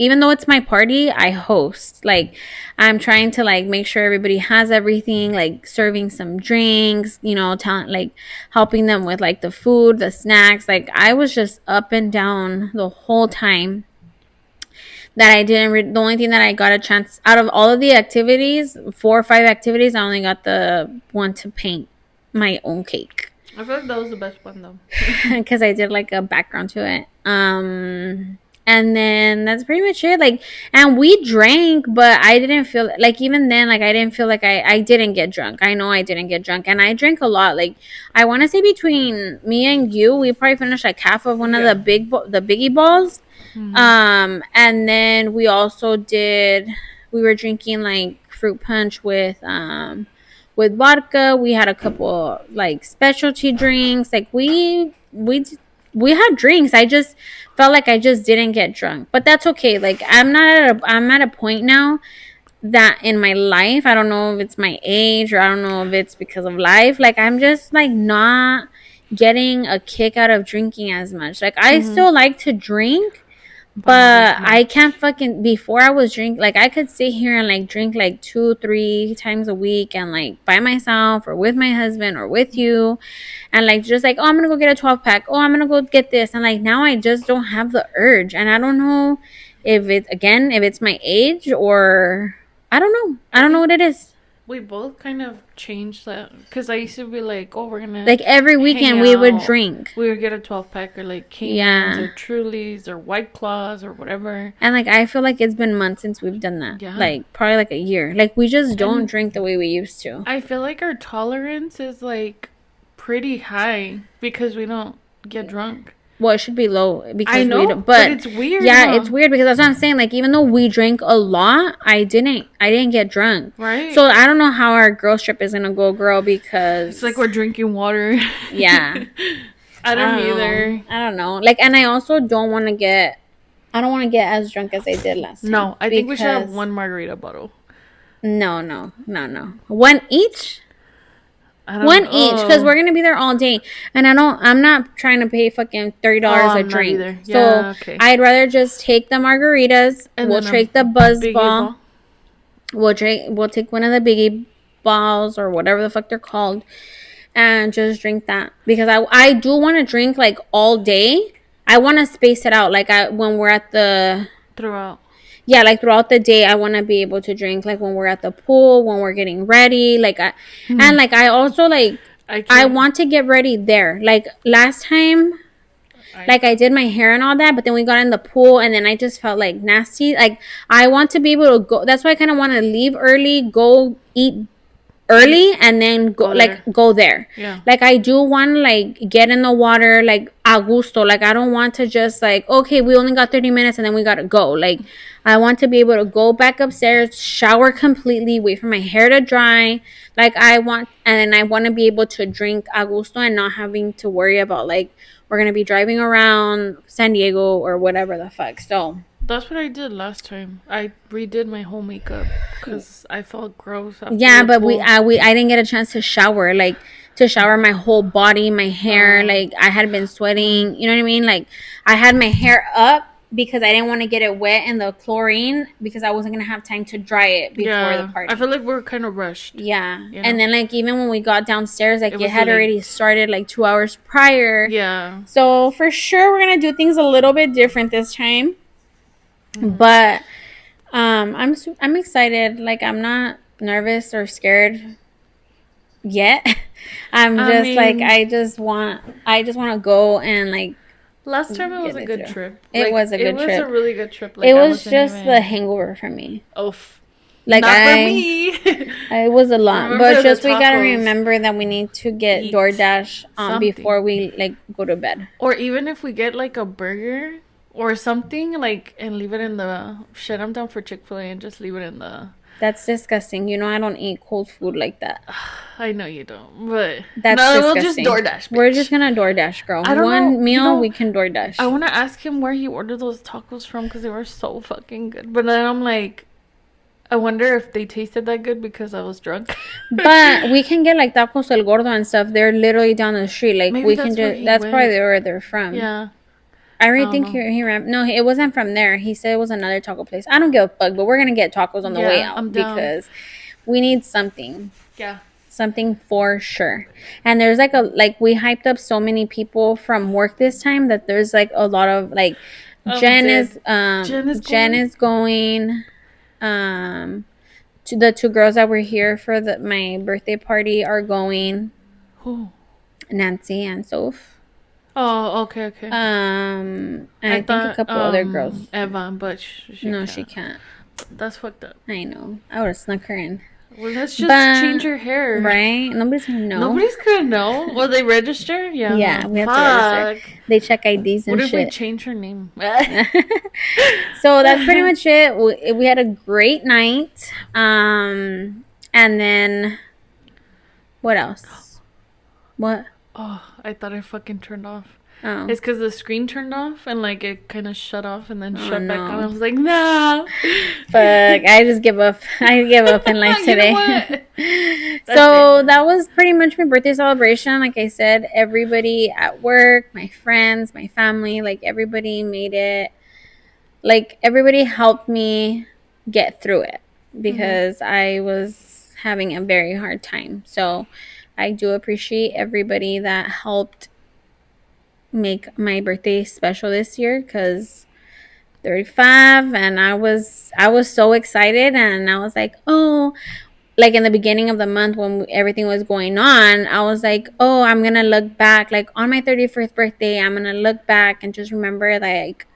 even though it's my party, I host. Like I'm trying to like make sure everybody has everything, like serving some drinks, like helping them with like the food, the snacks. Like I was just up and down the whole time that I didn't the only thing that I got a chance out of all of the activities, 4 or 5 activities, I only got the one to paint my own cake. I feel like that was the best one though. Because I did like a background to it. And then that's pretty much it. Like, and we drank, but I didn't feel like, even then, like I didn't feel like I didn't get drunk. I know I didn't get drunk, and I drank a lot. Like I want to say between me and you, we probably finished like half of one of the biggie balls. And then we also we were drinking like fruit punch with vodka. We had a couple like specialty drinks. Like we had drinks. I just felt like I just didn't get drunk, but that's okay. Like I'm at a point now that in my life, I don't know if it's my age or I don't know if it's because of life. Like I'm just like not getting a kick out of drinking as much. Like I still like to drink, but I can't fucking. Before I was drink, like I could sit here and like drink like 2-3 times a week, and like by myself or with my husband or with you, and like just like, oh, I'm gonna go get a 12-pack. Oh, I'm gonna go get this, and like now I just don't have the urge, and I don't know if it's my age or I don't know. I don't know what it is. We both kind of changed that because I used to be like, oh, we're gonna like every weekend we would drink. We would get a 12-pack or like Caymans or Trulies or White Claws or whatever. And like I feel like it's been months since we've done that. Yeah. Like probably like a year. Like we just don't drink the way we used to. I feel like our tolerance is like pretty high because we don't get drunk. Well, it should be low because I know, but it's weird. Yeah, it's weird because that's what I'm saying. Like, even though we drank a lot, I didn't get drunk. Right. So I don't know how our girls trip is gonna go, girl. Because it's like we're drinking water. Yeah. I don't either. I don't know. Like, and I also don't want to get. I don't want to get as drunk as I did last time. No, I think we should have one margarita bottle. No. One each. I don't One know. each, because we're gonna be there all day, and I'm not trying to pay fucking $30 a I'm not drink. either. So Yeah, okay. I'd rather just take the margaritas. And We'll then a take the buzz biggie ball. ball. We'll take one of the biggie balls or whatever the fuck they're called, and just drink that, because I do want to drink like all day. I want to space it out, like when we're at the Throughout. yeah, like throughout the day. I want to be able to drink like when we're at the pool, when we're getting ready, and like I also like I want to get ready there. Like last time, like I did my hair and all that, but then we got in the pool and then I just felt like nasty. Like I want to be able to go. That's why I kind of want to leave early, go eat early, and then go there. Yeah. Like I do want to like get in the water like a gusto. Like I don't want to just like, okay, we only got 30 minutes and then we got to go. Like I want to be able to go back upstairs, shower completely, wait for my hair to dry. Like I want to be able to drink a gusto and not having to worry about like we're going to be driving around San Diego or whatever the fuck. So That's what I did last time. I redid my whole makeup because I felt gross after yeah, the but pool. I didn't get a chance to shower, like to shower my whole body, my hair. Like I had been sweating, you know what I mean? Like I had my hair up because I didn't want to get it wet in the chlorine because I wasn't gonna have time to dry it before the party. I feel like we were kind of rushed. Yeah, you know? And then like even when we got downstairs, like it had late. already started like 2 hours prior. Yeah. So for sure we're gonna do things a little bit different this time. But I'm excited. Like I'm not nervous or scared yet. I just want to go and like. Last time it was a good trip. It was a good trip. It was a really good trip. Like, it was just the hangover for me. Oh, like not for me. It was a lot, but just we gotta remember that we need to get DoorDash before we like go to bed. Or even if we get like a burger or something, like, and leave it in the shit. I'm down for Chick-fil-A and just leave it in the. That's disgusting. You know I don't eat cold food like that. I know you don't, but that's disgusting. We'll just DoorDash. Bitch. We're just gonna DoorDash, girl. I don't One know. meal we can DoorDash. I want to ask him where he ordered those tacos from because they were so fucking good. But then I'm like, I wonder if they tasted that good because I was drunk. But we can get like tacos el gordo and stuff. They're literally down the street. Like maybe we can just. That's probably where they're from. Yeah. I really think he ran. No, it wasn't from there. He said it was another taco place. I don't give a fuck, but we're gonna get tacos on the way out because we need something. Yeah. Something for sure. And there's like we hyped up so many people from work this time that there's like a lot of like Jen is going. To the two girls that were here for my birthday party are going. Who? Nancy and Soph. Oh, okay. And I think a couple other girls. Eva, but she can't. That's fucked up. I know. I would have snuck her in. Well, let's just change her hair. Right? Nobody's gonna know. Nobody's gonna know. Will they register? Yeah. Yeah, we have to register. They check IDs and shit. What if we change her name? So that's pretty much it. We had a great night. And then what else? What? Oh, I thought I fucking turned off. Oh. It's because the screen turned off and like it kind of shut off and then shut back on. I was like, nah. Fuck, I just give up. I give up in life today. So that was pretty much my birthday celebration. Like I said, everybody at work, my friends, my family, like everybody made it. Like everybody helped me get through it because I was having a very hard time. So I do appreciate everybody that helped make my birthday special this year because 35 and I was so excited and I was like, oh, like in the beginning of the month when everything was going on, I was like, oh, I'm gonna look back like on my 31st birthday, I'm gonna look back and just remember like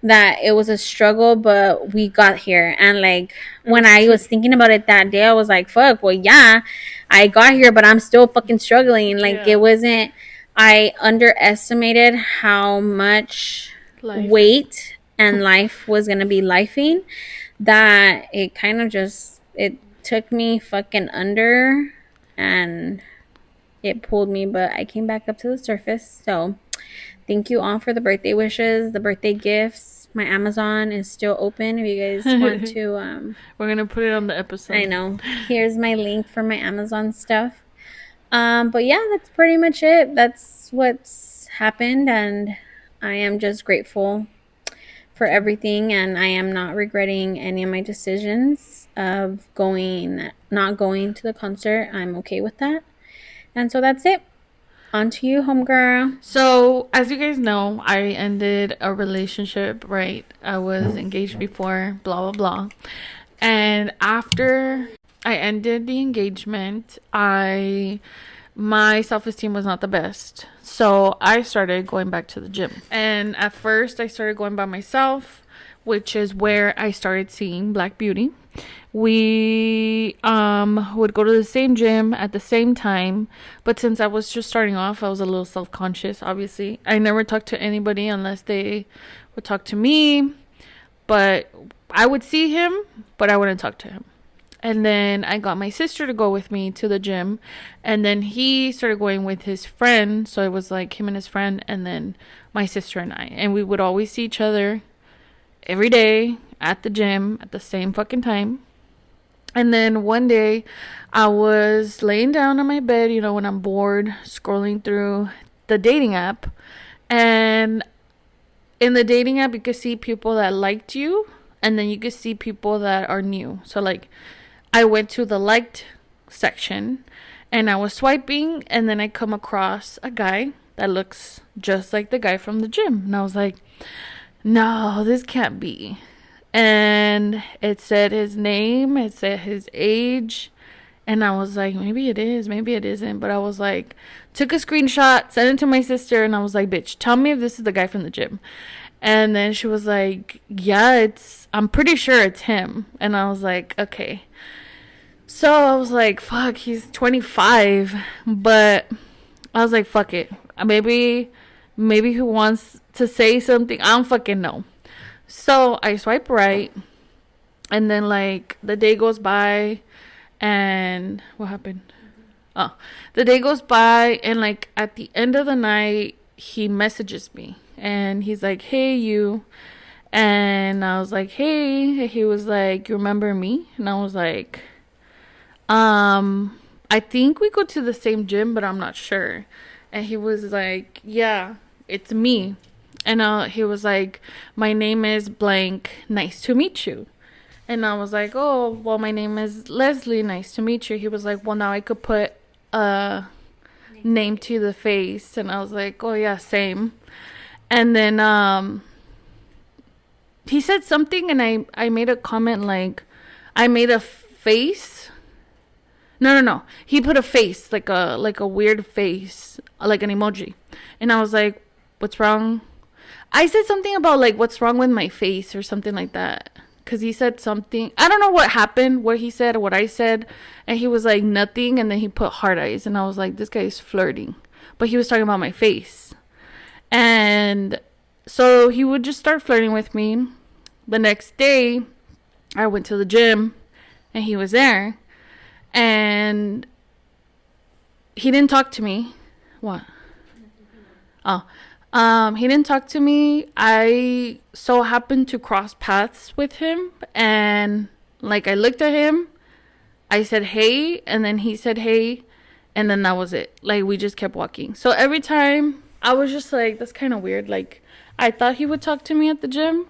that it was a struggle, but we got here. And like when I was thinking about it that day, I was like, fuck, well yeah, I got here, but I'm still fucking struggling. Like it wasn't, I underestimated how much weight and life was going to be lifing, that it kind of just, it took me fucking under and it pulled me, but I came back up to the surface. So thank you all for the birthday wishes, the birthday gifts, My Amazon is still open if you guys want to. We're gonna put it on the episode. I know. Here's my link for my Amazon stuff. But yeah, that's pretty much it. That's what's happened, and I am just grateful for everything, and I am not regretting any of my decisions of not going to the concert. I'm okay with that. And so that's it. On to you, homegirl. So, as you guys know, I ended a relationship, right? I was engaged before, blah, blah, blah. And after I ended the engagement, my self-esteem was not the best. So, I started going back to the gym. And at first, I started going by myself, which is where I started seeing Black Beauty. We would go to the same gym at the same time, but since I was just starting off, I was a little self-conscious. Obviously, I never talked to anybody unless they would talk to me, but I would see him, but I wouldn't talk to him. And then I got my sister to go with me to the gym, and then he started going with his friend, so it was like him and his friend, and then my sister and I, and we would always see each other every day at the gym at the same fucking time. And then one day I was laying down on my bed, when I'm bored, scrolling through the dating app. And in the dating app, you could see people that liked you, and then you could see people that are new. So, like, I went to the liked section, and I was swiping, and then I come across a guy that looks just like the guy from the gym. And I was like, no, this can't be. And it said his name, it said his age, and I was like, maybe it is, maybe it isn't. But I was like, took a screenshot, sent it to my sister, and I was like, bitch, tell me if this is the guy from the gym. And then she was like, yeah, I'm pretty sure it's him. And I was like, okay. So I was like, fuck, he's 25. But I was like, fuck it. Maybe he wants to say something. I don't fucking know. So I swipe right, and then like the day goes by, and what happened? Oh, the day goes by, and like at the end of the night, he messages me, and he's like, hey, you. And I was like, hey. He was like, you remember me? And I was like, I think we go to the same gym, but I'm not sure. And he was like, yeah, it's me. And he was like, my name is blank, nice to meet you. And I was like, oh, well, my name is Leslie, nice to meet you. He was like, well, now I could put a name to the face. And I was like, oh, yeah, same. And then he said something, and I made a comment like, I made a face. No. He put a face, like a weird face, like an emoji. And I was like, what's wrong? I said something about like, what's wrong with my face or something like that. Because he said something. I don't know what happened, what he said or what I said. And he was like, nothing. And then he put heart eyes. And I was like, this guy is flirting. But he was talking about my face. And so he would just start flirting with me. The next day, I went to the gym. And he was there. And he didn't talk to me. What? Oh. He didn't talk to me. I so happened to cross paths with him, and like I looked at him, I said hey, and then he said hey, and then that was it. Like we just kept walking. So every time I was just like, that's kind of weird. Like I thought he would talk to me at the gym,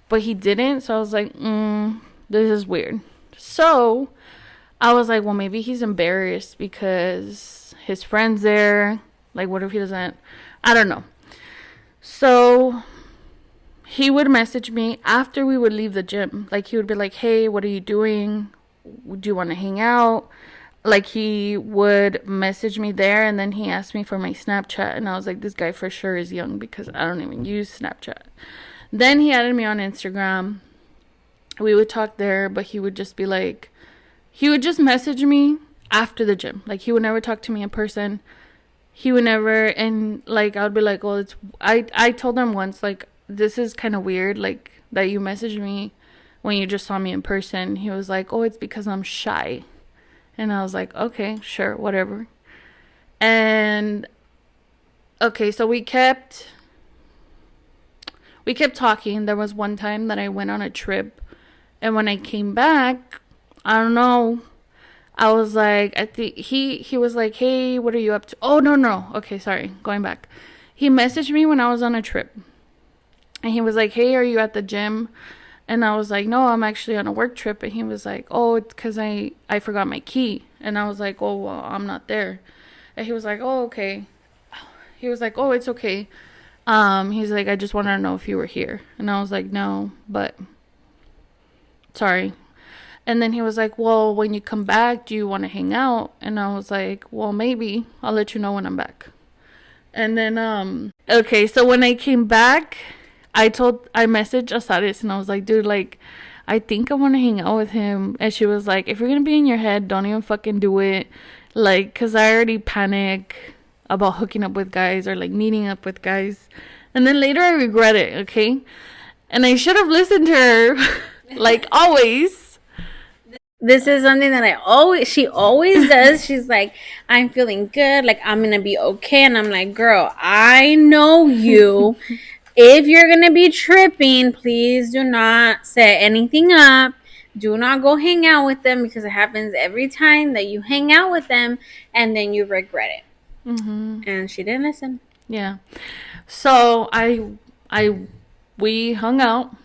but he didn't. So I was like, this is weird. So I was like, well, maybe he's embarrassed because his friend's there. Like, what if he doesn't? I don't know. So he would message me after we would leave the gym. Like he would be like, hey, what are you doing? Do you want to hang out? Like he would message me there, and then he asked me for my Snapchat, and I was like, this guy for sure is young because I don't even use Snapchat. Then he added me on Instagram. We would talk there, but he would just be like, he would just message me after the gym. Like he would never talk to me in person. He would never, and like I would be like, well, I told him once, like, this is kind of weird, like that you messaged me when you just saw me in person. He was like, oh, it's because I'm shy. And I was like, okay, sure, whatever. And okay, so we kept we kept talking. There was one time that I went on a trip, and when I came back, I don't know. I was like, I think he was like, hey, what are you up to? Oh, no. Okay, sorry. Going back. He messaged me when I was on a trip. And he was like, hey, are you at the gym? And I was like, no, I'm actually on a work trip. And he was like, oh, it's because I forgot my key. And I was like, oh, well, I'm not there. And he was like, oh, okay. He was like, oh, it's okay. He's like, I just wanted to know if you were here. And I was like, no, but sorry. And then he was like, well, when you come back, do you want to hang out? And I was like, well, maybe. I'll let you know when I'm back. And then, okay, so when I came back, I messaged Asaris and I was like, dude, like, I think I want to hang out with him. And she was like, if you're going to be in your head, don't even fucking do it. Like, because I already panic about hooking up with guys or like meeting up with guys. And then later I regret it, okay? And I should have listened to her, like always. This is something that she always does. She's like, I'm feeling good. Like, I'm going to be okay. And I'm like, girl, I know you. If you're going to be tripping, please do not set anything up. Do not go hang out with them because it happens every time that you hang out with them and then you regret it. Mm-hmm. And she didn't listen. Yeah. So we hung out.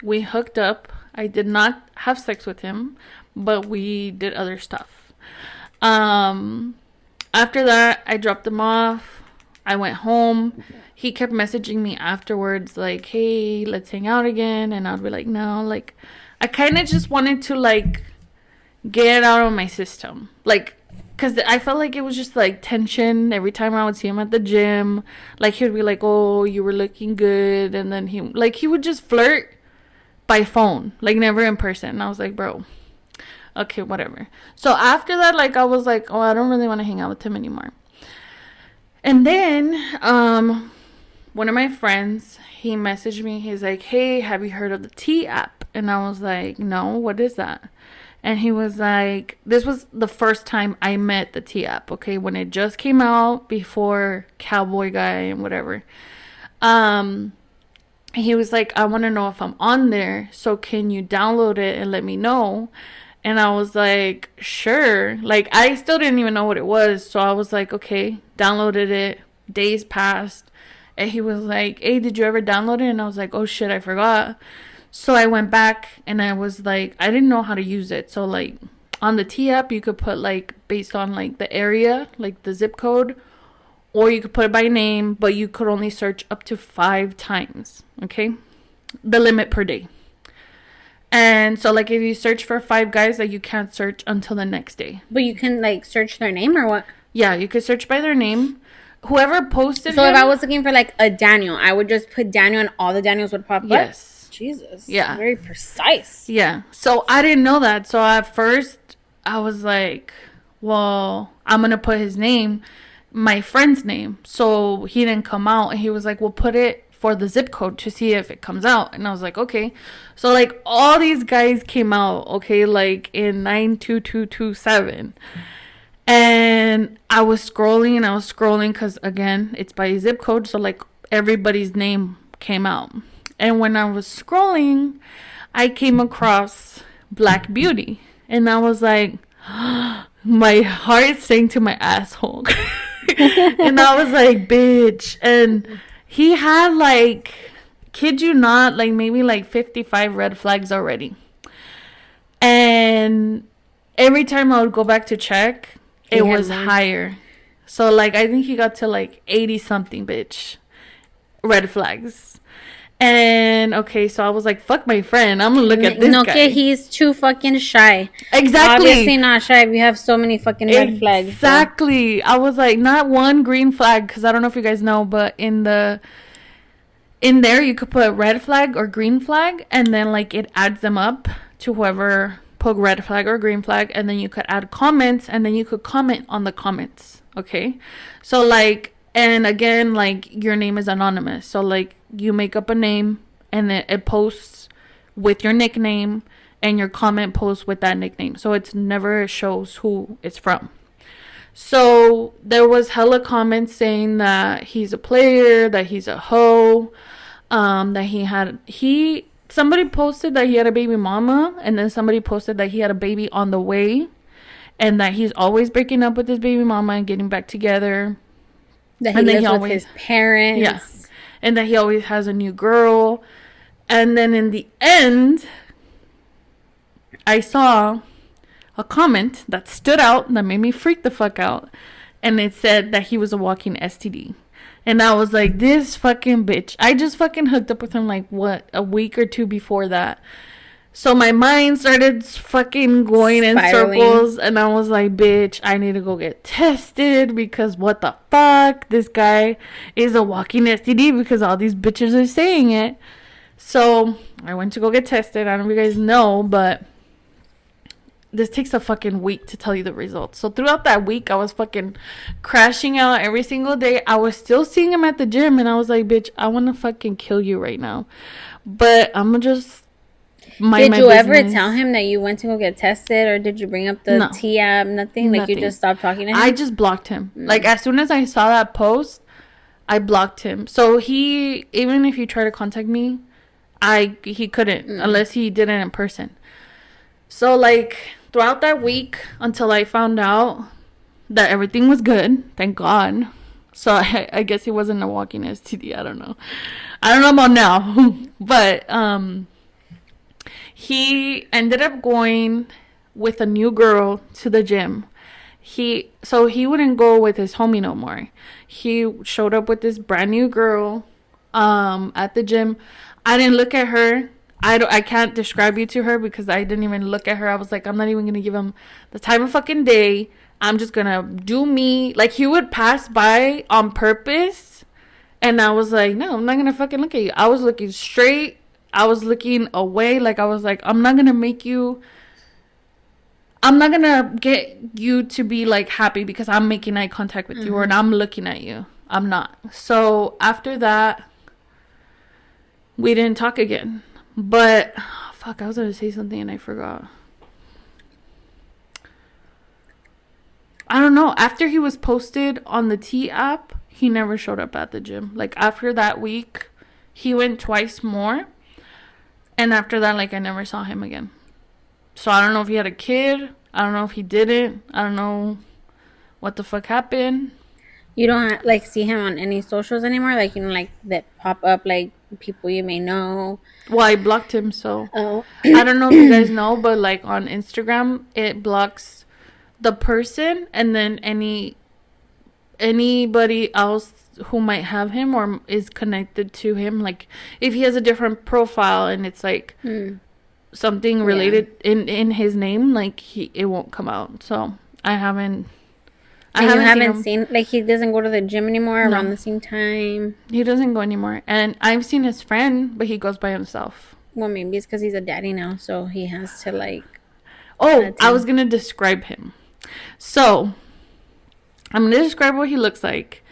We hooked up. I did not have sex with him, but we did other stuff. After that, I dropped him off. I went home. He kept messaging me afterwards, like, hey, let's hang out again. And I'd be like, no, like, I kind of just wanted to, like, get it out of my system. Like, because I felt like it was just, like, tension every time I would see him at the gym. Like, he would be like, oh, you were looking good. And then he would just flirt by phone, like, never in person. And I was like, bro, okay, whatever. So after that, like, I was like, oh, I don't really want to hang out with him anymore. And then, one of my friends, he messaged me. He's like, hey, have you heard of the T app? And I was like, no, what is that? And he was like, this was the first time I met the T app, okay, when it just came out before Cowboy Guy and whatever. He was like, I want to know if I'm on there, so can you download it and let me know? And I was like, sure. Like, I still didn't even know what it was, so I was like, okay, downloaded it. Days passed, and he was like, hey, did you ever download it? And I was like, oh shit, I forgot. So I went back, and I was like, I didn't know how to use it. So, like, on the T app, you could put, like, based on, like, the area, like, the zip code, or you could put it by name, but you could only search up to 5 times, okay? The limit per day. And so, like, if you search for 5 guys, like, you can't search until the next day. But you can, like, search their name or what? Yeah, you could search by their name. Whoever posted So if I was looking for, like, a Daniel, I would just put Daniel and all the Daniels would pop up? Yes. Jesus. Yeah. Very precise. Yeah. So I didn't know that. So at first, I was like, well, I'm going to put his name, my friend's name. So he didn't come out. And he was like, well, put it for the zip code to see if it comes out. And I was like, okay. So, like, all these guys came out, okay, like, in 92227. And I was scrolling because, again, it's by zip code. So, like, everybody's name came out. And when I was scrolling, I came across Black Beauty. And I was like, my heart sank to my asshole. And I was like, bitch. And he had, like, kid you not, like, maybe like 55 red flags already. And every time I would go back to check, it was higher. So, like, I think he got to, like, 80 something, bitch, red flags. And, okay, so I was like, fuck my friend. I'm gonna look at this guy. Okay, he's too fucking shy. Exactly. Obviously not shy if you have so many fucking red flags. Exactly. So. I was like, not one green flag, because I don't know if you guys know, but in there you could put red flag or green flag, and then, like, it adds them up to whoever put red flag or green flag, and then you could add comments, and then you could comment on the comments, okay? So, like, and again, like, your name is anonymous, so, like, you make up a name, and then it posts with your nickname, and your comment posts with that nickname, so it's never shows who it's from. So there was hella comments saying that he's a player, that he's a hoe, that somebody posted that he had a baby mama, and then somebody posted that he had a baby on the way, and that he's always breaking up with his baby mama and getting back together. That he lives with his parents. Yeah. And that he always has a new girl. And then in the end, I saw a comment that stood out that made me freak the fuck out. And it said that he was a walking STD. And I was like, this fucking bitch. I just fucking hooked up with him like, what, a week or two before that. So my mind started fucking going in circles. And I was like, bitch, I need to go get tested. Because what the fuck? This guy is a walking STD because all these bitches are saying it. So I went to go get tested. I don't know if you guys know, but this takes a fucking week to tell you the results. So throughout that week, I was fucking crashing out every single day. I was still seeing him at the gym, and I was like, bitch, I want to fucking kill you right now. But I'm gonna just mind my business. Did you ever tell him that you went to go get tested, or did you bring up the T-app? Nothing? Like, you just stopped talking to him? I just blocked him. Like, as soon as I saw that post, I blocked him. So he, even if you try to contact me, he couldn't unless he did it in person. So, like, throughout that week, until I found out that everything was good, thank God. So I guess he wasn't a walking STD. I don't know about now. But he ended up going with a new girl to the gym. So he wouldn't go with his homie no more. He showed up with this brand new girl at the gym. I didn't look at her. I can't describe you to her because I didn't even look at her. I was like, I'm not even going to give him the time of fucking day. I'm just going to do me. Like, he would pass by on purpose. And I was like, no, I'm not going to fucking look at you. I was looking straight. I was looking away. Like, I was like, I'm not going to get you to be, like, happy because I'm making eye contact with you or I'm looking at you. I'm not. So, after that, we didn't talk again. But, fuck, I was going to say something and I forgot. I don't know. After he was posted on the T app, he never showed up at the gym. Like, after that week, he went twice more. And after that, like, I never saw him again. So, I don't know if he had a kid. I don't know if he didn't. I don't know what the fuck happened. You don't, like, see him on any socials anymore? Like, you know, like, that pop up, like, people you may know. Well, I blocked him, so. Oh. I don't know if you guys know, but, like, on Instagram, it blocks the person and then anybody else who might have him or is connected to him. Like, if he has a different profile and it's, like, something related in his name, like, it won't come out. So, I haven't seen like, he doesn't go to the gym anymore around the same time? He doesn't go anymore. And I've seen his friend, but he goes by himself. Well, maybe it's because he's a daddy now, so he has to, like... Oh, I was going to describe him. So, I'm going to describe what he looks like.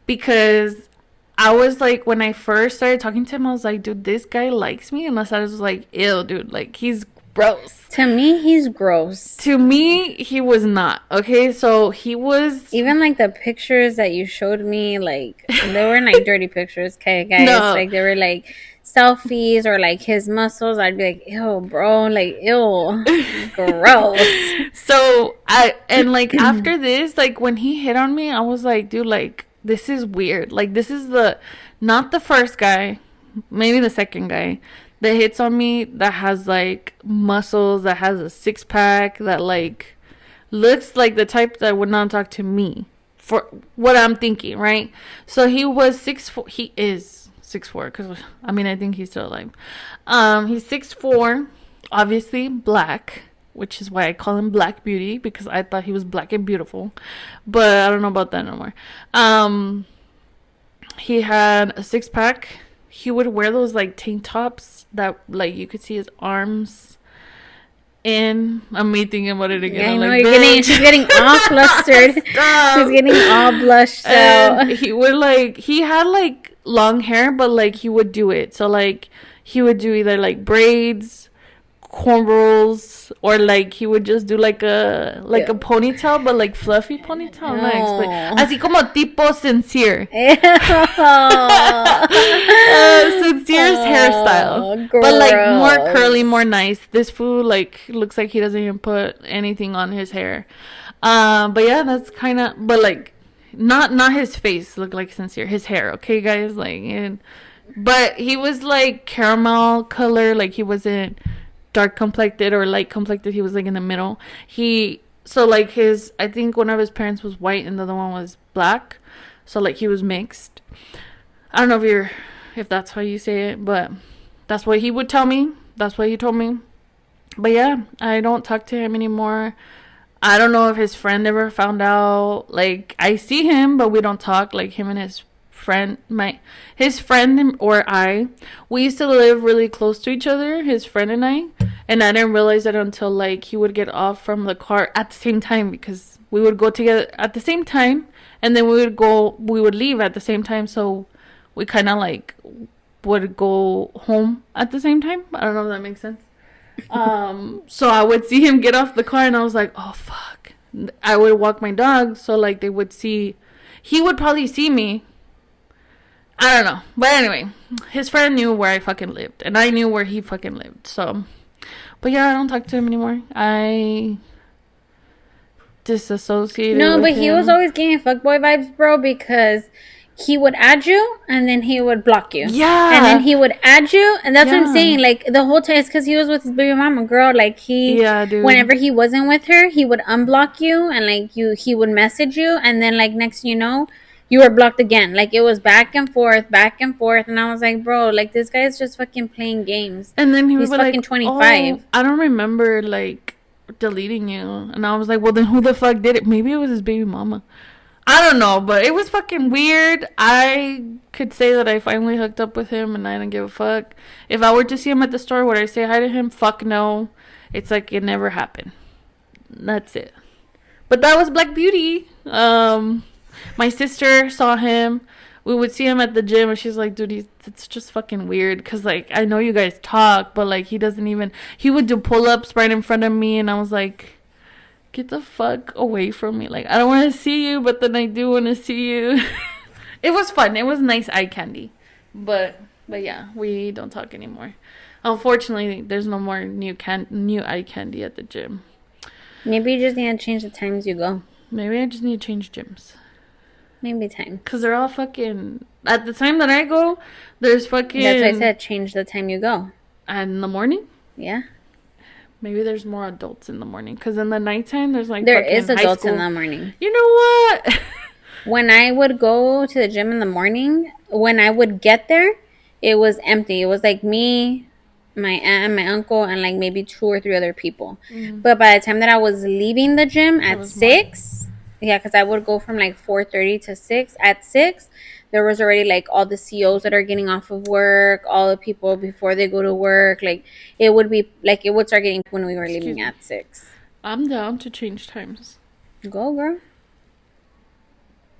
Because I was like, when I first started talking to him, I was like, dude, this guy likes me. Unless I was like, ew, dude, like, he's gross. To me, he's gross. To me, he was not. Okay, so he was... Even, like, the pictures that you showed me, like, they weren't, like, dirty pictures, okay, guys? No. Like, they were, like, selfies or, like, his muscles. I'd be like, ew, bro, like, ew, gross. So, after this, like, when he hit on me, I was like, dude, like, this is weird. Like, this is not the first guy, maybe the second guy that hits on me that has, like, muscles, that has a six-pack, that, like, looks like the type that would not talk to me, for what I'm thinking, right? So he was 6'4". He is 6'4", because, I mean, I think he's still alive. He's 6'4", obviously black, which is why I call him Black Beauty, because I thought he was black and beautiful, but I don't know about that no more. He had a six-pack. He would wear those, like, tank tops that, like, you could see his arms in. I'm me thinking about it again. Yeah, I know, like, he's getting all flustered. He's getting all blushed out. He would, like, he had, like, long hair, but, like, he would do it. So, like, he would do either, like, braids, cornrows, or like he would just do like a Ew. ponytail, but like fluffy ponytail. I'm not explain. No. Así como tipo sincere. Ew. Sincere's hairstyle, but like more curly, more nice. This fool like looks like he doesn't even put anything on his hair. But yeah, that's kind of, but like not his face looked like sincere, his hair. Okay, guys, like, but he was like caramel color, like he wasn't dark complected or light complected. He was like in the middle. So like I think one of his parents was white and the other one was black. So like he was mixed. I don't know if that's how you say it, but that's what he would tell me. That's what he told me. But yeah, I don't talk to him anymore. I don't know if his friend ever found out. Like, I see him, but we don't talk. Like, him and his friend, his friend or I, we used to live really close to each other, his friend and I didn't realize that until like he would get off from the car at the same time, because we would go together at the same time, and then we would leave at the same time, so we kind of like would go home at the same time. I don't know if that makes sense. So I would see him get off the car and I was like, oh fuck. I would walk my dog, so like he would probably see me. I don't know. But anyway, his friend knew where I fucking lived, and I knew where he fucking lived. So, but yeah, I don't talk to him anymore. I disassociated. No, but with he him. was always getting fuckboy vibes, bro, because he would add you and then he would block you. Yeah. And then he would add you, and that's what Yeah. I'm saying. Like, the whole time, it's because he was with his baby mama, girl. Like, dude. whenever he wasn't with her, he would unblock you, and like he would message you, and then like next thing you know, you were blocked again. Like, it was back and forth, and I was like, bro, like, this guy is just fucking playing games. And then he's fucking like, 25. oh, I don't remember like deleting you. And I was like, well, then who the fuck did it? Maybe it was his baby mama. I don't know, but it was fucking weird. I could say that I finally hooked up with him and I didn't give a fuck. If I were to see him at the store, would I say hi to him? Fuck no. It's like it never happened. That's it. But that was Black Beauty. My sister saw him. We would see him at the gym, and she's like, dude, it's just fucking weird. Because, like, I know you guys talk, but, like, he would do pull-ups right in front of me, and I was like, get the fuck away from me. Like, I don't want to see you, but then I do want to see you. It was fun. It was nice eye candy. But yeah, we don't talk anymore. Unfortunately, there's no more new eye candy at the gym. Maybe you just need to change the times you go. Maybe I just need to change gyms. Maybe time. Because they're all fucking... At the time that I go, there's fucking... That's why I said change the time you go. In the morning? Yeah. Maybe there's more adults in the morning. Because in the nighttime, there's like there fucking is adults high school. in the morning. You know what? When I would go to the gym in the morning, when I would get there, it was empty. It was like me, my aunt, and my uncle, and like maybe 2 or 3 other people. Mm-hmm. But by the time that I was leaving the gym at 6... Yeah, because I would go from like 4:30 to 6. At 6, there was already like all the COs that are getting off of work, all the people before they go to work. Like, it would start getting when we were leaving at 6. I'm down to change times. Go, girl.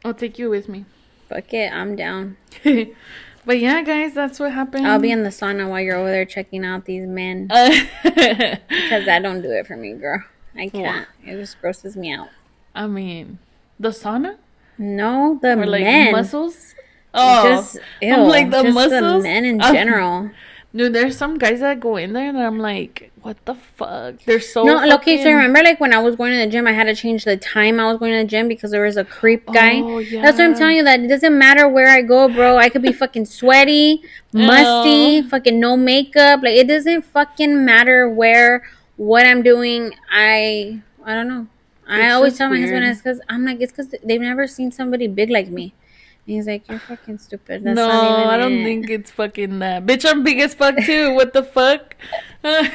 I'll take you with me. Fuck it, I'm down. But yeah, guys, that's what happened. I'll be in the sauna while you're over there checking out these men. Because that don't do it for me, girl. I can't. Yeah. It just grosses me out. I mean, the sauna? No, the or like men. Muscles? Oh, just ew, I'm like the just muscles. The men in general. Dude, there's some guys that go in there and I'm like, what the fuck? They're so okay, so remember like when I was going to the gym, I had to change the time I was going to the gym because there was a creep guy. Oh, yeah. That's what I'm telling you, that it doesn't matter where I go, bro. I could be fucking sweaty, musty, fucking no makeup. Like, it doesn't fucking matter what I'm doing. I don't know. I always tell my husband, it's because they've never seen somebody big like me. And he's like, you're fucking stupid. That's no, not even I don't think it's fucking that. Bitch, I'm big as fuck too. What the fuck? What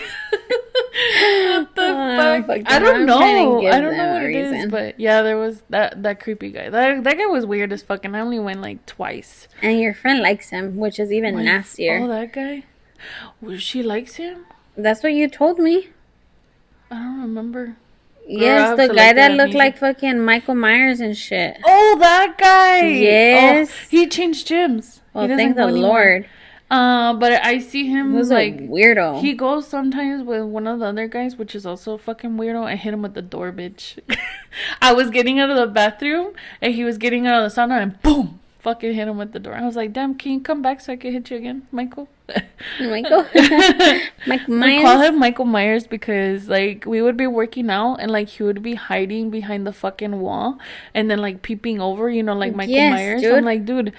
the fuck? I don't know. I don't know what it is. But yeah, there was that creepy guy. That guy was weird as fuck. And I only went like twice. And your friend likes him, which is even nastier. Oh, that guy? Well, she likes him? That's what you told me. I don't remember. Yes, the guy that looked like fucking Michael Myers and shit. Oh, that guy. Yes. Oh, he changed gyms. Oh, thank the Lord. But I see him Who's like a weirdo? he goes sometimes with one of the other guys, which is also a fucking weirdo. I hit him with the door, bitch. I was getting out of the bathroom and he was getting out of the sauna and boom, fucking hit him with the door. I was like, damn, can you come back so I can hit you again, Michael? Michael. Michael Myers. We call him Michael Myers because like we would be working out and like he would be hiding behind the fucking wall and then like peeping over, you know, like Michael Myers. Dude. I'm like, dude,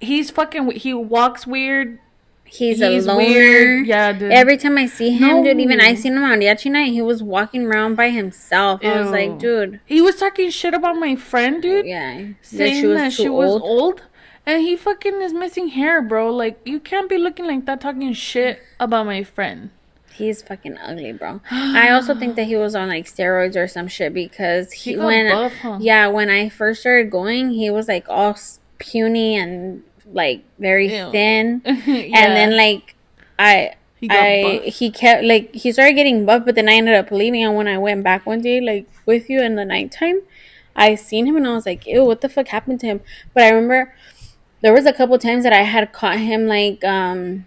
he's fucking. He walks weird. He's a loner. Weird. Yeah, dude. Every time I see him, dude, even I seen him on Mariachi night, he was walking around by himself. I was like, dude. He was talking shit about my friend, dude. Yeah. Saying that she was old. And he fucking is missing hair, bro. Like, you can't be looking like that talking shit about my friend. He's fucking ugly, bro. I also think that he was on like steroids or some shit because he got buff, huh? Yeah, when I first started going, he was like all puny and like very thin. Yeah. And then like he kept like he started getting buff, but then I ended up leaving. And when I went back one day, like with you in the nighttime, I seen him and I was like, ew, what the fuck happened to him? But I remember there was a couple times that I had caught him like I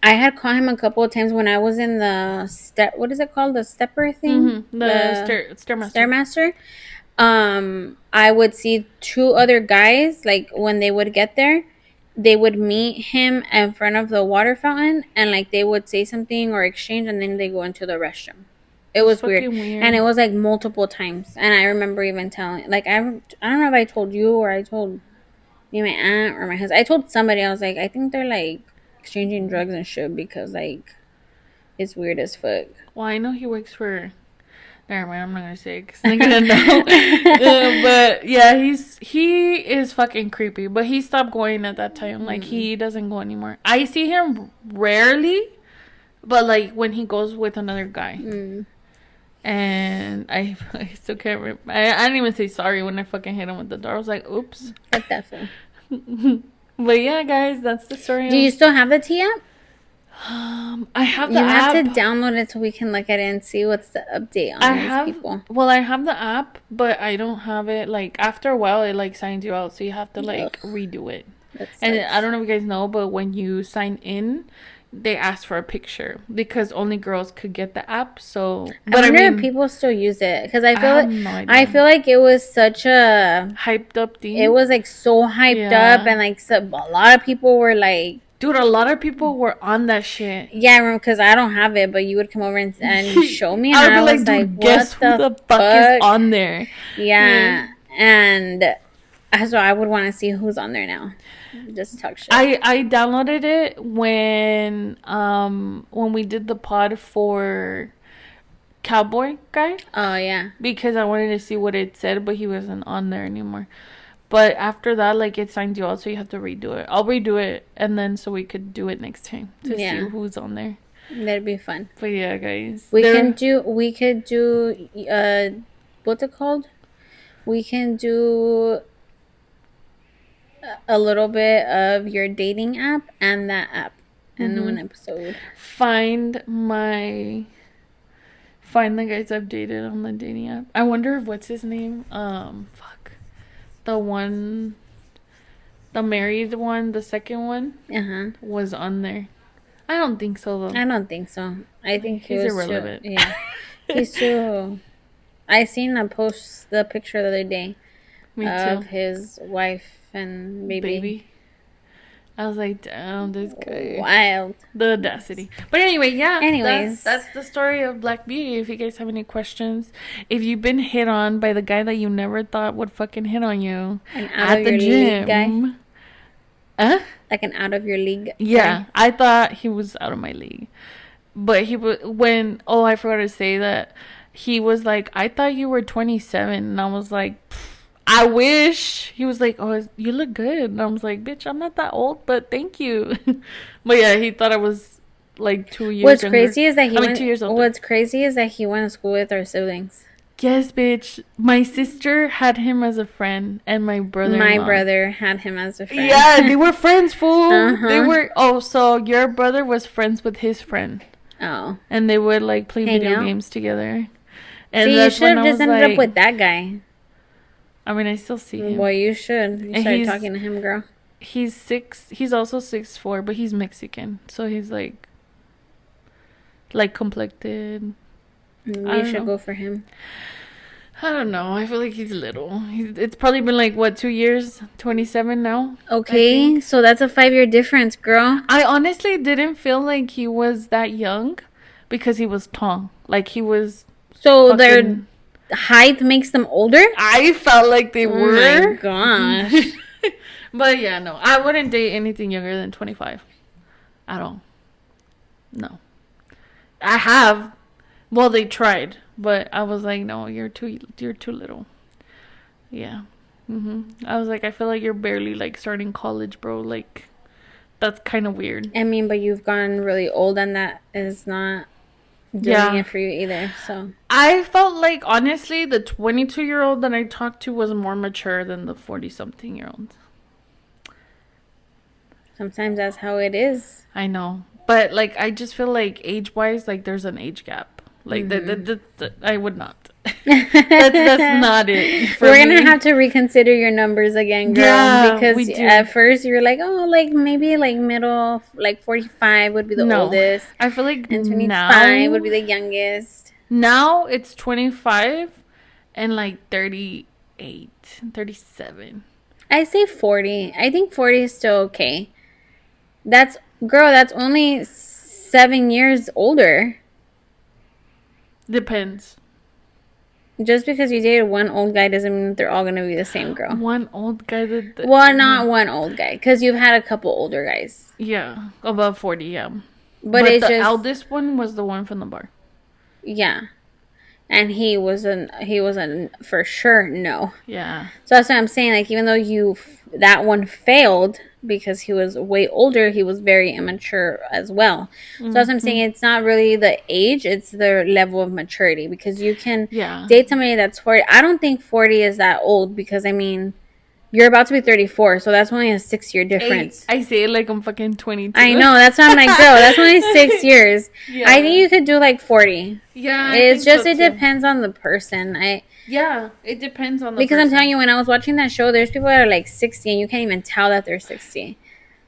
had caught him a couple of times when I was in the what is it called? The stepper thing? Mm-hmm. The Stairmaster. I would see two other guys, like when they would get there, they would meet him in front of the water fountain and like they would say something or exchange and then they go into the restroom. It was weird. And it was like multiple times. And I remember even telling, like, I don't know if I told you or I told me, my aunt or my husband. I told somebody, I was like, I think they're like exchanging drugs and shit because like it's weird as fuck. Well, I know he works for. Never mind, I'm not gonna say it because I'm gonna know. But yeah, he is fucking creepy. But he stopped going at that time. Like he doesn't go anymore. I see him rarely, but like when he goes with another guy. And I still can't remember. I didn't even say sorry when I fucking hit him with the door. I was like, oops. What the fuck? But yeah, guys, that's the story. Do you still have the T app? I have the app. You have to download it so we can look at it and see what's the update on these people. Well, I have the app, but I don't have it. Like, after a while, it, like, signs you out. So you have to, like, redo it. And I don't know if you guys know, but when you sign in, they ask for a picture because only girls could get the app. So, but I wonder if people still use it because I feel like it was such a hyped up thing. It was like so hyped up, and like a lot of people were like, dude, a lot of people were on that shit. Yeah, I remember because I don't have it, but you would come over and show me, and I would be like, dude, guess who the fuck is on there? Yeah, and so I would want to see who's on there now. Just talk shit. I downloaded it when we did the pod for Cowboy Guy. Oh yeah. Because I wanted to see what it said, but he wasn't on there anymore. But after that, like, it signed you out, so you have to redo it. I'll redo it, and then so we could do it next time to see who's on there. That'd be fun. But yeah, guys, we could do what's it called? We can do a little bit of your dating app and that app in one episode. Find the guys I've dated on the dating app. I wonder what's his name. The married one, the second one, was on there. I don't think so though. I don't think so. I think he's irrelevant. He's too. I seen the picture the other day. Me of too. His wife and baby. I was like, damn, this guy. Wild. The audacity. But anyway, yeah. Anyways. That's the story of Black Beauty. If you guys have any questions. If you've been hit on by the guy that you never thought would fucking hit on you. At the gym. Guy? Like an out of your league Yeah. Guy? I thought he was out of my league. But he was, I forgot to say that. He was like, I thought you were 27. And I was like, I wish. He was like, oh, you look good. And I was like, bitch, I'm not that old, but thank you. But yeah, he thought I was like 2 years What's crazy is that 2 years older. What's crazy is that he went to school with our siblings. Yes, bitch. My sister had him as a friend, and my brother had him as a friend. Yeah, they were friends, fool. They were. Oh, so your brother was friends with his friend. Oh. And they would like play video games together. And you should have just ended up with that guy. I mean, I still see him. Well, you should. You start talking to him, girl. He's also 6'4", but he's Mexican, so he's like complected. Maybe I you don't should know. go for him. I don't know. I feel like he's little. It's probably been like what, 2 years? 27 now. I Okay, think. so that's a 5-year difference, girl. I honestly didn't feel like he was that young because he was tall. Like he was So their fucking. height makes them older? I felt like they Oh my were. gosh. But yeah, no, I wouldn't date anything younger than 25 at all. No, I have. Well, they tried, but I was like, no, you're too little. Yeah. I was like, I feel like you're barely like starting college, bro. Like, that's kind of weird. I mean, but you've gotten really old, and that is not doing Yeah. it for you either. So I felt like, honestly, the 22-year-old that I talked to was more mature than the 40-something-year-old. sometimes that's how it is. I know. But, like, I just feel like age-wise, like, there's an age gap. Like, I would not. That's not it for We're gonna me. have to reconsider your numbers again, girl. Yeah, because we do. at first you were like, oh, like maybe like middle, like 45 would be the No. oldest, I feel like and 25 now would be the youngest. Now it's 25 and like 38, 37. I say 40. I think 40 is still okay. That's only 7 years older. Depends. Just because you dated one old guy doesn't mean that they're all gonna be the same girl. One old guy that. Well, not one old guy, because you've had a couple older guys. Yeah, above 40, yeah. But it's the just eldest one was the one from the bar. yeah, and he wasn't for sure no. Yeah. So that's what I'm saying. Like, even though that one failed because he was way older, he was very immature as well. So that's what I'm saying. It's not really the age; it's the level of maturity. Because you can date somebody that's 40. I don't think 40 is that old, because I mean, you're about to be 34, so that's only a 6-year difference. I say it like I'm fucking 22. I know. That's why I'm like, girl, that's only 6 years. Yeah. I think you could do like 40. Yeah. It's just, it depends on the person. Yeah, it depends on the Because person. I'm telling you, when I was watching that show, there's people that are like 60 and you can't even tell that they're 60.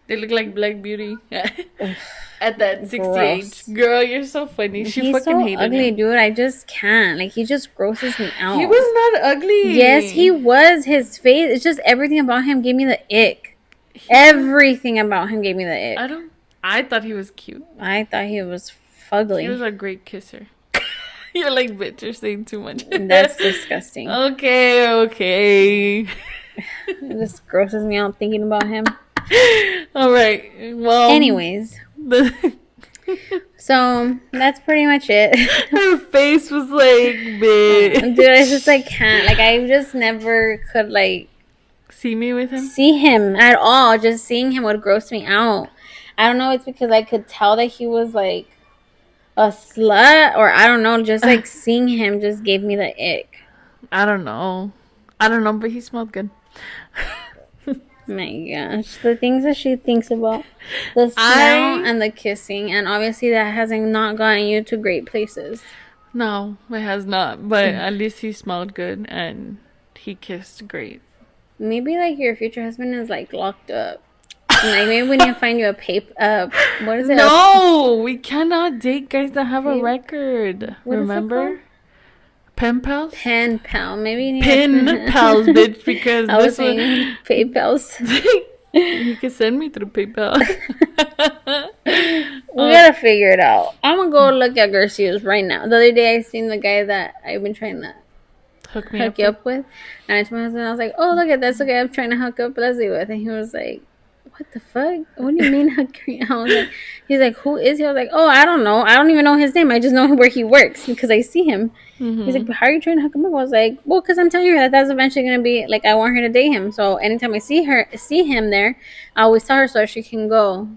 They look like Black Beauty at that 60 Gross. age. Girl, you're so funny. She He's fucking so hated ugly, him. dude. I just can't. Like, he just grosses me out. He was not ugly. Yes, he was. His face, it's just everything about him gave me the ick. Everything about him gave me the ick. I thought he was cute. I thought he was fugly. He was a great kisser. You're like, bitch, you're saying too much. That's disgusting. Okay. It just grosses me out thinking about him. All right. Well. Anyways. So, that's pretty much it. Her face was like, bitch. Dude, I just like can't. Like, I just never could like see me with him? See him at all. Just seeing him would gross me out. I don't know. It's because I could tell that he was like a slut, or I don't know. Just like seeing him just gave me the ick. I don't know, but he smelled good. My gosh, the things that she thinks about, the smell and the kissing, and obviously that hasn't not gotten you to great places. No, it has not. But at least he smelled good and he kissed great. Maybe like your future husband is like locked up. Like, maybe we need to find you a paper. What is it? No, we cannot date guys that have a record. What remember? Pen pals? Pen pal. Maybe you need Pen pals, bitch, because I was this one... saying PayPals. You can send me through PayPal. We gotta figure it out. I'm gonna go look at Garcia's right now. The other day I seen the guy that I've been trying to hook you up with. And I told my husband, I was like, oh, look at that's the guy I'm trying to hook up Leslie with. And he was like, what the fuck? What do you mean hook me? I was like, he's like, who is he? I was like, oh, I don't know. I don't even know his name. I just know where he works because I see him. Mm-hmm. He's like, but how are you trying to hook him up? I was like, well, because I'm telling her that that's eventually going to be, like, I want her to date him. So anytime I see him there, I always tell her so she can go.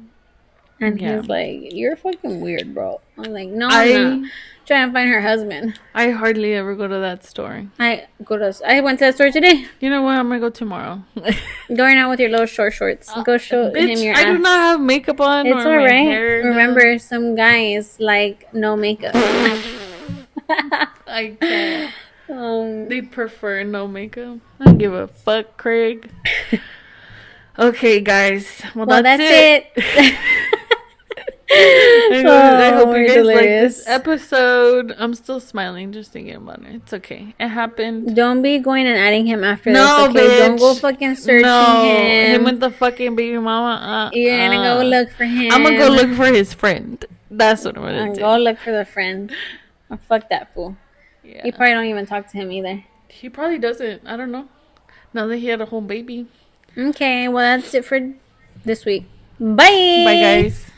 And he's like, you're fucking weird, bro. I was like, no, I'm not. Trying to find her husband. I hardly ever go to that store. I went to that store today. You know what? I'm gonna go tomorrow. Going out with your little short-shorts. Go show him your ass. I do not have makeup on. It's or alright. Hair remember, some guys like no makeup. I can't. They prefer no makeup. I don't give a fuck, Craig. Okay, guys. Well, Well, that's that's it. it. I hope you We're guys like this delirious. episode. I'm still smiling just thinking about it. It's okay. It happened. Don't be going and adding him after this, No, okay? Don't go bitch. fucking searching No. Him him. with the fucking baby mama. You're gonna go look for I'm gonna go him. look for his friend. That's what I'm gonna Go do. look for the friend. Oh, fuck that fool. Yeah. You probably don't even talk to him either. He probably doesn't. I don't know. Now that he had a whole baby. Okay, well, that's it for this week. Bye. Bye, guys.